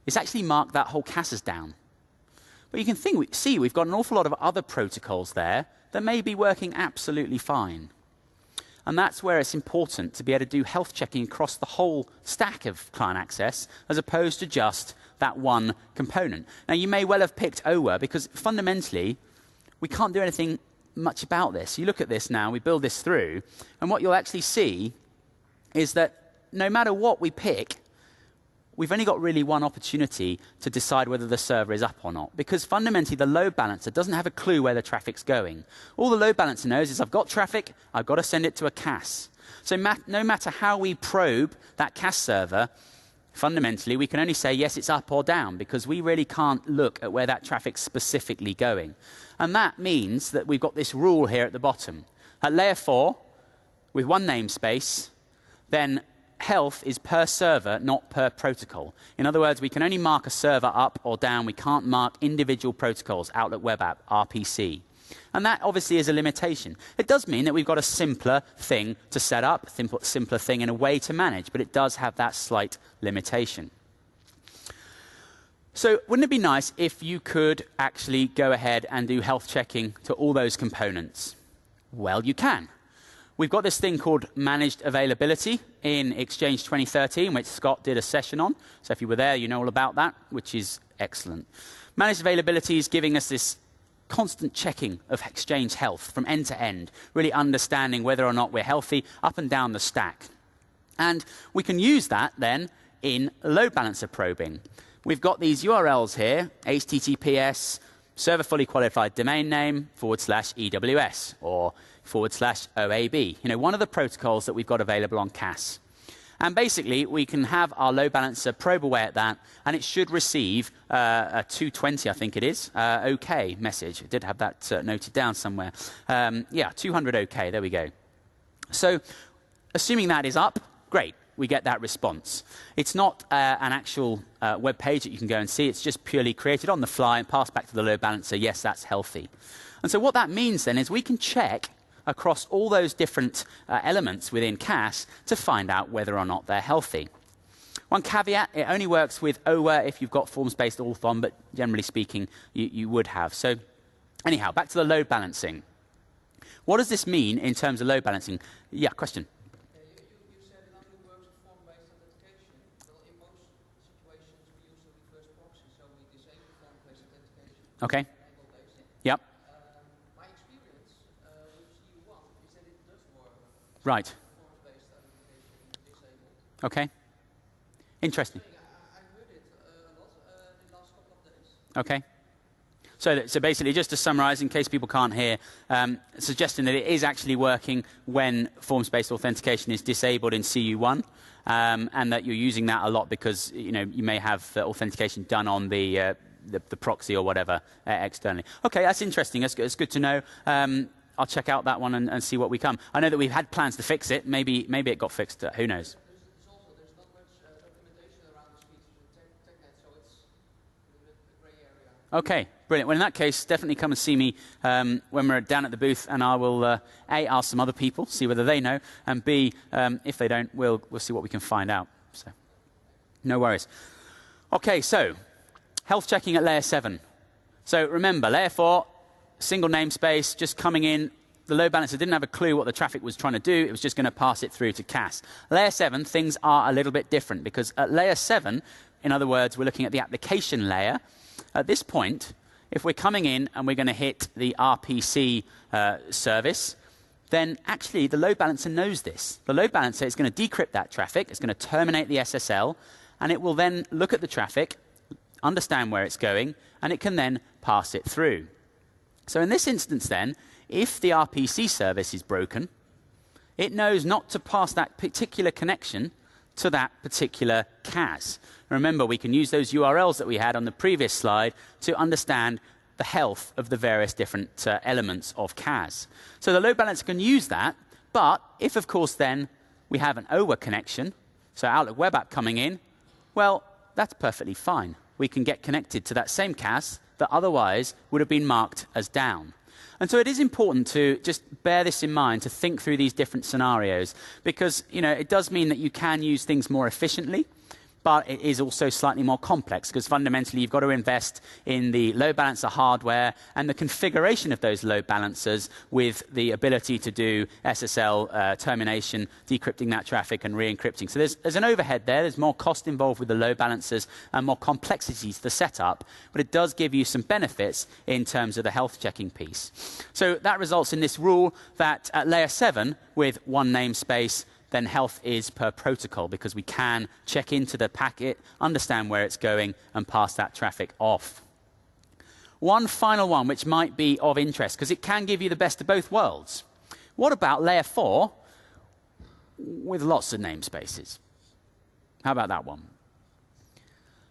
it's actually marked that whole CAS as down. But you can see we've got an awful lot of other protocols there that may be working absolutely fine. And that's where it's important to be able to do health checking across the whole stack of client access, as opposed to just that one component. Now, you may well have picked OWA, because fundamentally, we can't do anything much about this. You look at this now, we build this through, and what you'll actually see is that no matter what we pick, we've only got really one opportunity to decide whether the server is up or not, because fundamentally the load balancer doesn't have a clue where the traffic's going. All the load balancer knows is I've got traffic, I've got to send it to a CAS. So no matter how we probe that CAS server, fundamentally we can only say yes, it's up or down, because we really can't look at where that traffic's specifically going. And that means that we've got this rule here at the bottom. At layer 4, with one namespace, then health is per server, not per protocol. In other words, we can only mark a server up or down. We can't mark individual protocols, Outlook Web App, RPC. And that obviously is a limitation. It does mean that we've got a simpler thing to set up, simpler thing in a way to manage, but it does have that slight limitation. So wouldn't it be nice if you could actually go ahead and do health checking to all those components? Well, you can. We've got this thing called managed availability in Exchange 2013, which Scott did a session on. So if you were there, you know all about that, which is excellent. Managed availability is giving us this constant checking of Exchange health from end to end, really understanding whether or not we're healthy up and down the stack. And we can use that then in load balancer probing. We've got these URLs here, HTTPS, server fully qualified domain name /EWS or /OAB. You know, one of the protocols that we've got available on CAS. And basically, we can have our load balancer probe away at that, and it should receive a 220, I think it is, OK message. I did have that noted down somewhere. Yeah, 200 OK, there we go. So assuming that is up, great. We get that response. It's not an actual web page that you can go and see. It's just purely created on the fly and passed back to the load balancer. Yes, that's healthy. And so what that means then is we can check across all those different elements within CAS to find out whether or not they're healthy. One caveat, it only works with OWA if you've got forms-based auth on, but generally speaking, you would have. So anyhow, back to the load balancing. What does this mean in terms of load balancing? Yeah, question. Okay. Yep. My experience with CU1 is that it does work. Right. Forms-based authentication disabled. Okay. Interesting. I heard it a lot in the last couple of days. Okay. So basically, just to summarize, in case people can't hear, suggesting that it is actually working when forms-based authentication is disabled in CU1, and that you're using that a lot because you may have authentication done on the proxy or whatever externally. Okay, that's interesting. It's good to know. I'll check out that one and see what we come. I know that we've had plans to fix it. Maybe it got fixed. Who knows? There's not much documentation around this feature in TechEd, so it's a little bit a gray area. Okay, brilliant. Well, in that case, definitely come and see me when we're down at the booth, and I will A, ask some other people, see whether they know, and B, if they don't, we'll see what we can find out. So, no worries. Okay, so health checking at layer 7. So remember, layer 4, single namespace, just coming in. The load balancer didn't have a clue what the traffic was trying to do. It was just going to pass it through to CAS. Layer 7, things are a little bit different because at layer 7, in other words, we're looking at the application layer. At this point, if we're coming in and we're going to hit the RPC service, then actually the load balancer knows this. The load balancer is going to decrypt that traffic. It's going to terminate the SSL, and it will then look at the traffic, understand where it's going, and it can then pass it through. So in this instance then, if the RPC service is broken, it knows not to pass that particular connection to that particular CAS. Remember, we can use those URLs that we had on the previous slide to understand the health of the various different elements of CAS. So the load balancer can use that, but if, of course, then we have an OWA connection, so Outlook Web App coming in, well, that's perfectly fine. We can get connected to that same CAS that otherwise would have been marked as down. And so it is important to just bear this in mind, to think through these different scenarios, because it does mean that you can use things more efficiently, but it is also slightly more complex because fundamentally you've got to invest in the load balancer hardware and the configuration of those load balancers with the ability to do SSL termination, decrypting that traffic and re-encrypting. So there's an overhead there. There's more cost involved with the load balancers and more complexity to the setup, but it does give you some benefits in terms of the health checking piece. So that results in this rule that at layer 7 with one namespace, then health is per protocol because we can check into the packet, understand where it's going, and pass that traffic off. One final one which might be of interest because it can give you the best of both worlds. What about layer 4 with lots of namespaces? How about that one?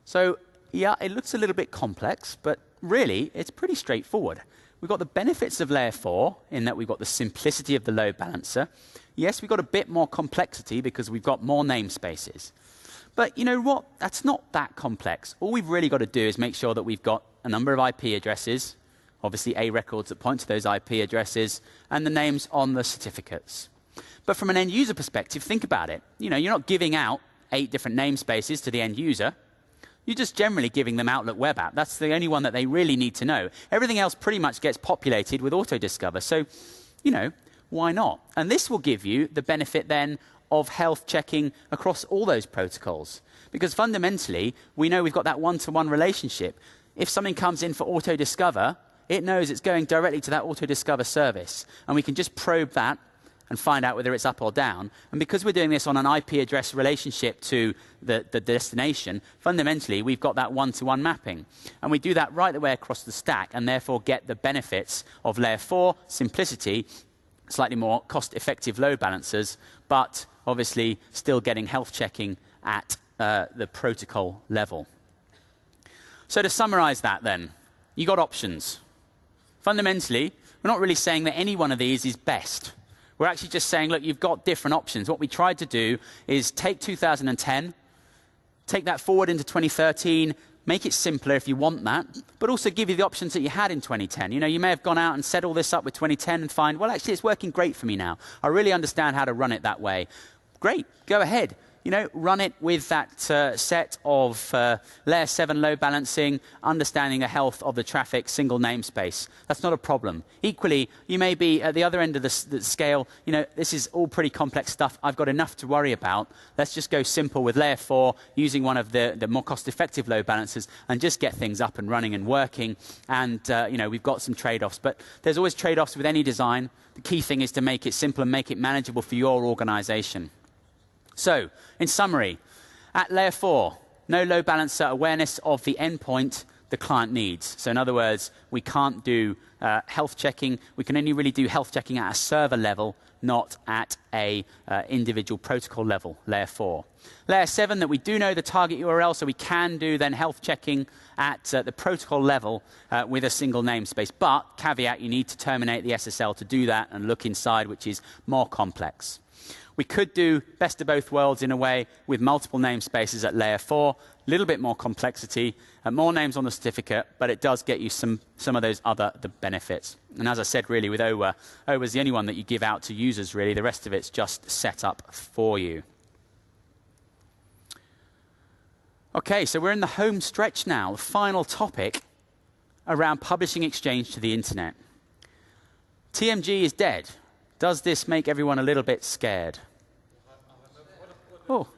So, yeah, it looks a little bit complex, but really it's pretty straightforward. We've got the benefits of layer 4 in that we've got the simplicity of the load balancer. Yes, we've got a bit more complexity because we've got more namespaces. But you know what? That's not that complex. All we've really got to do is make sure that we've got a number of IP addresses, obviously A records that point to those IP addresses, and the names on the certificates. But from an end user perspective, think about it. You're not giving out 8 different namespaces to the end user. You're just generally giving them Outlook Web App. That's the only one that they really need to know. Everything else pretty much gets populated with auto-discover. So, why not? And this will give you the benefit then of health checking across all those protocols. Because fundamentally, we know we've got that one-to-one relationship. If something comes in for auto-discover, it knows it's going directly to that auto-discover service. And we can just probe that and find out whether it's up or down. And because we're doing this on an IP address relationship to the destination, fundamentally, we've got that one-to-one mapping. And we do that right the way across the stack and therefore get the benefits of layer 4, simplicity, slightly more cost-effective load balancers, but obviously still getting health checking at the protocol level. So to summarize that then, you got options. Fundamentally, we're not really saying that any one of these is best. We're actually just saying, look, you've got different options. What we tried to do is take 2010, take that forward into 2013, make it simpler if you want that, but also give you the options that you had in 2010. You know, you may have gone out and set all this up with 2010 and find, well, actually, it's working great for me now. I really understand how to run it that way. Great, go ahead. You know, run it with that set of layer 7 load balancing, understanding the health of the traffic, single namespace. That's not a problem. Equally, you may be at the other end of the scale. You know, this is all pretty complex stuff. I've got enough to worry about. Let's just go simple with layer 4, using one of the more cost-effective load balancers, and just get things up and running and working. And, you know, we've got some trade-offs. But there's always trade-offs with any design. The key thing is to make it simple and make it manageable for your organization. So, in summary, at layer 4, no load balancer awareness of the endpoint the client needs. So in other words, we can't do health checking. We can only really do health checking at a server level, not at a individual protocol level, layer 4. Layer 7, that we do know the target URL, so we can do then health checking at the protocol level with a single namespace. But, caveat, you need to terminate the SSL to do that and look inside, which is more complex. We could do best of both worlds in a way with multiple namespaces at layer 4, a little bit more complexity, more names on the certificate, but it does get you some of those other benefits. And as I said, really, with OWA, OWA is the only one that you give out to users, really. The rest of it's just set up for you. OK, so we're in the home stretch now, the final topic around publishing Exchange to the internet. TMG is dead. Does this make everyone a little bit scared? Oh.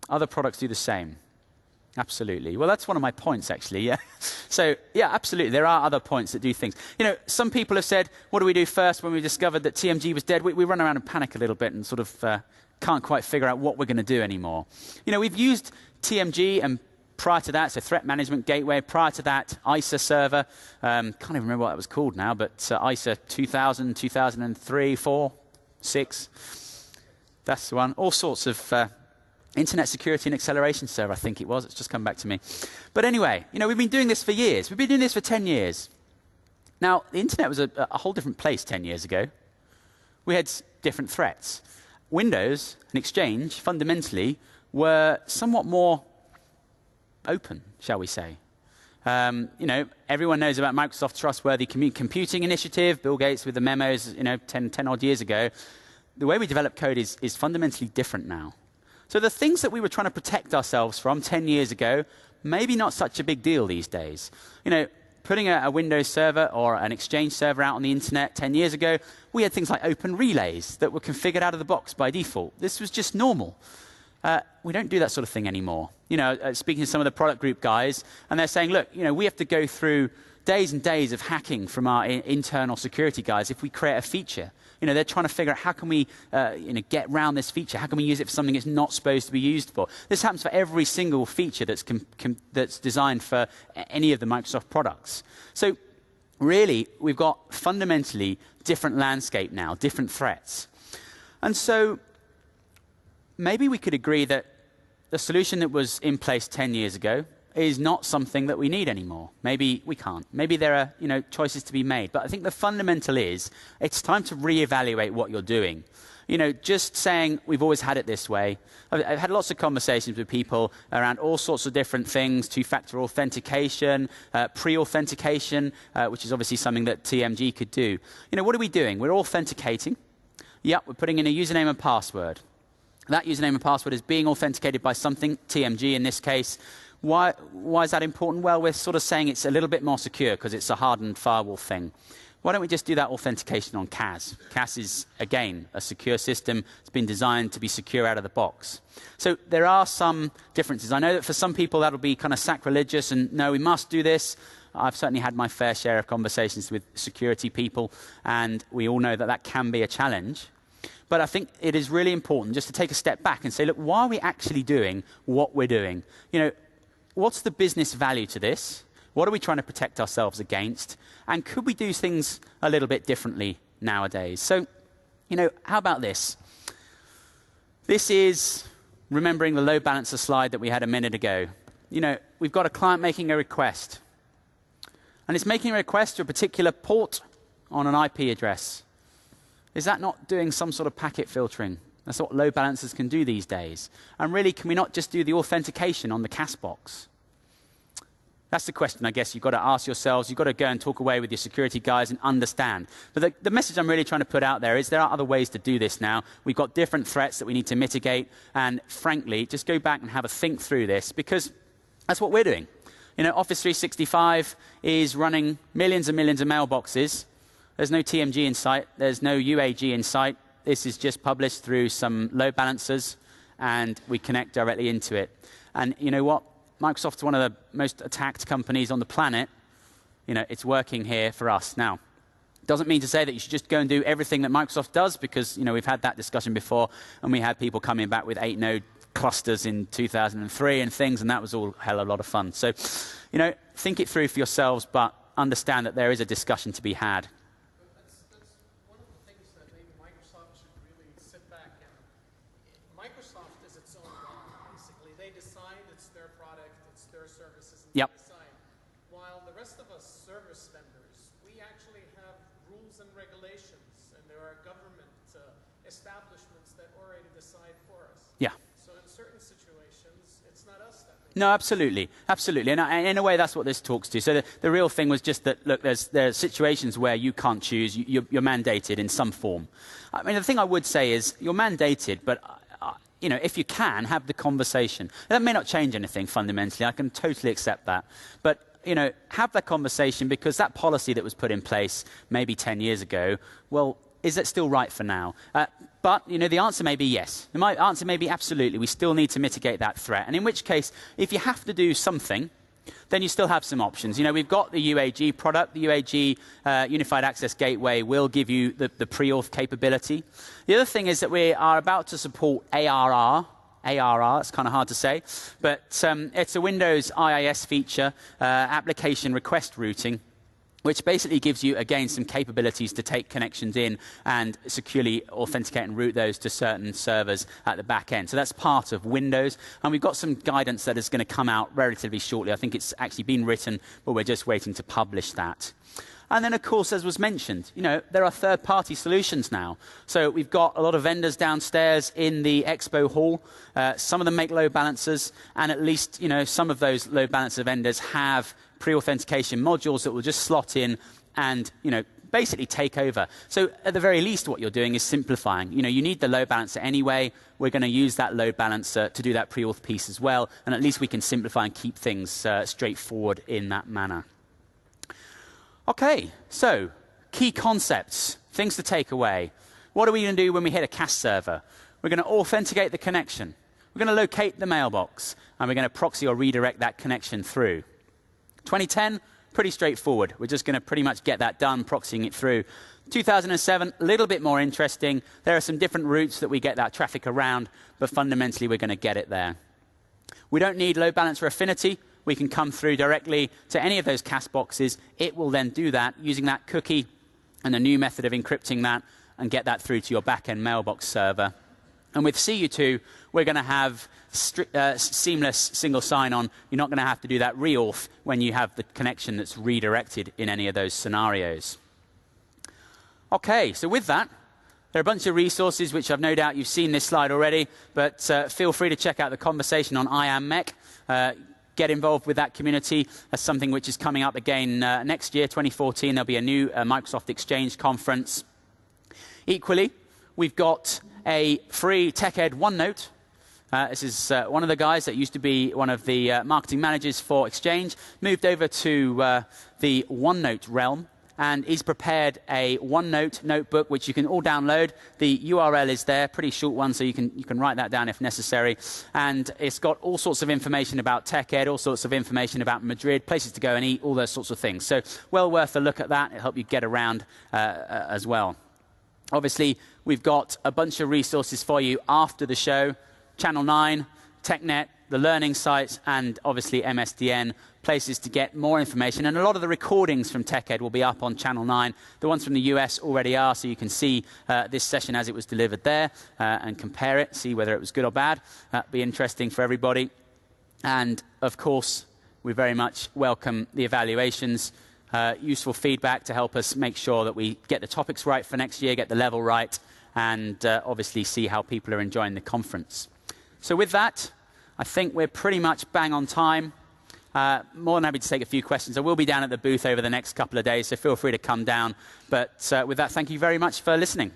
Other products do the same. Absolutely. Well, that's one of my points, actually. Yeah. So, yeah, absolutely. There are other points that do things. You know, some people have said, what do we do first when we discovered that TMG was dead? We run around and panic a little bit and sort of can't quite figure out what we're going to do anymore. You know, we've used TMG and prior to that, so Threat Management Gateway. Prior to that, ISA server. Can't even remember what that was called now, but ISA 2000, 2003, 4, 6. That's the one. All sorts of Internet Security and Acceleration Server, I think it was. It's just come back to me. But anyway, you know, we've been doing this for years. We've been doing this for 10 years. Now, the Internet was a whole different place 10 years ago. We had different threats. Windows and Exchange, fundamentally, were somewhat more open, shall we say. You know, everyone knows about Microsoft Trustworthy Computing Initiative, Bill Gates with the memos, you know, 10 odd years ago. The way we develop code is fundamentally different now. So the things that we were trying to protect ourselves from 10 years ago, maybe not such a big deal these days. You know, putting a Windows server or an Exchange server out on the internet 10 years ago, we had things like open relays that were configured out of the box by default. This was just normal. We don't do that sort of thing anymore. You know, speaking to some of the product group guys, and they're saying, look, you know, we have to go through days and days of hacking from our internal security guys if we create a feature. You know, they're trying to figure out how can we you know, get around this feature? How can we use it for something it's not supposed to be used for? This happens for every single feature that's designed for any of the Microsoft products. So really, we've got fundamentally different landscape now, different threats. And so maybe we could agree that the solution that was in place 10 years ago is not something that we need anymore. Maybe we can't. Maybe there are, you know, choices to be made. But I think the fundamental is it's time to reevaluate what you're doing. You know, just saying we've always had it this way. I've had lots of conversations with people around all sorts of different things, two-factor authentication, pre-authentication, which is obviously something that TMG could do. You know, what are we doing? We're authenticating. Yep, we're putting in a username and password. That username and password is being authenticated by something, TMG in this case. Why is that important? Well, we're sort of saying it's a little bit more secure because it's a hardened firewall thing. Why don't we just do that authentication on CAS? CAS is, again, a secure system. It's been designed to be secure out of the box. So there are some differences. I know that for some people that'll be kind of sacrilegious and, no, we must do this. I've certainly had my fair share of conversations with security people, and we all know that that can be a challenge. But I think it is really important just to take a step back and say, look, why are we actually doing what we're doing? What's the business value to this? What are we trying to protect ourselves against? And could we do things a little bit differently nowadays? So, how about this? This is remembering the load balancer slide that we had a minute ago. We've got a client making a request. And it's making a request to a particular port on an IP address. Is that not doing some sort of packet filtering? That's what load balancers can do these days. And really, can we not just do the authentication on the CAS box? That's the question, I guess, you've got to ask yourselves. You've got to go and talk away with your security guys and understand. But the message I'm really trying to put out there is there are other ways to do this now. We've got different threats that we need to mitigate. And frankly, just go back and have a think through this, because that's what we're doing. Office 365 is running millions and millions of mailboxes. There's no TMG in sight. There's no UAG in sight. This is just published through some load balancers, and we connect directly into it. And you know what? Microsoft's one of the most attacked companies on the planet. It's working here for us. Now, doesn't mean to say that you should just go and do everything that Microsoft does, because we've had that discussion before, and we had people coming back with 8-node clusters in 2003 and things, and that was all hell of a lot of fun. So, think it through for yourselves, but understand that there is a discussion to be had. That's one of the things that maybe Microsoft should really sit back and... Microsoft is its own God, basically. They decide it's their product, it's their services, and Yep. they decide. While the rest of us service vendors, we actually have rules and regulations, and there are government establishments that already decide for us. Yeah. So in certain situations, it's not us that makes. No, absolutely. Absolutely. And in a way, that's what this talks to. So the real thing was just that, look, there's situations where you can't choose. You're mandated in some form. I mean, the thing I would say is you're mandated, but if you can, have the conversation. That may not change anything fundamentally. I can totally accept that. But, have that conversation, because that policy that was put in place maybe 10 years ago, well, is it still right for now? But, the answer may be yes. The answer may be absolutely. We still need to mitigate that threat. And in which case, if you have to do something, then you still have some options. We've got the UAG product. The UAG Unified Access Gateway will give you the pre-auth capability. The other thing is that we are about to support ARR. ARR, it's kind of hard to say, but it's a Windows IIS feature, application request routing, which basically gives you, again, some capabilities to take connections in and securely authenticate and route those to certain servers at the back end. So that's part of Windows. And we've got some guidance that is going to come out relatively shortly. I think it's actually been written, but we're just waiting to publish that. And then, of course, as was mentioned, there are third-party solutions now. So we've got a lot of vendors downstairs in the expo hall. Some of them make load balancers, and at least, some of those load balancer vendors have pre-authentication modules that will just slot in and, basically take over. So at the very least, what you're doing is simplifying. You need the load balancer anyway. We're going to use that load balancer to do that pre-auth piece as well, and at least we can simplify and keep things straightforward in that manner. Okay, so key concepts, things to take away. What are we going to do when we hit a CAS server? We're going to authenticate the connection. We're going to locate the mailbox, and we're going to proxy or redirect that connection through. 2010, pretty straightforward. We're just going to pretty much get that done, proxying it through. 2007, a little bit more interesting. There are some different routes that we get that traffic around, but fundamentally we're going to get it there. We don't need load balancer affinity. We can come through directly to any of those CAS boxes. It will then do that using that cookie and a new method of encrypting that and get that through to your back-end mailbox server. And with CU2, we're going to have seamless single sign-on. You're not going to have to do that reauth when you have the connection that's redirected in any of those scenarios. Okay, so with that, there are a bunch of resources which I've no doubt you've seen this slide already, but feel free to check out the conversation on IAM-MEC. Get involved with that community. That's something which is coming up again next year, 2014. There'll be a new Microsoft Exchange conference. Equally, we've got a free TechEd OneNote. This is one of the guys that used to be one of the marketing managers for Exchange, moved over to the OneNote realm, and he's prepared a OneNote notebook which you can all download. The URL is there, pretty short one, so you can write that down if necessary. And it's got all sorts of information about TechEd, all sorts of information about Madrid, places to go and eat, all those sorts of things. So well worth a look at that. It'll help you get around as well. Obviously, we've got a bunch of resources for you after the show. Channel 9, TechNet, the learning sites, and obviously MSDN, places to get more information. And a lot of the recordings from TechEd will be up on Channel 9. The ones from the US already are, so you can see this session as it was delivered there and compare it, see whether it was good or bad. That'd be interesting for everybody. And, of course, we very much welcome the evaluations, useful feedback to help us make sure that we get the topics right for next year, get the level right, and obviously see how people are enjoying the conference. So with that, I think we're pretty much bang on time. More than happy to take a few questions. I will be down at the booth over the next couple of days, so feel free to come down. But with that, thank you very much for listening.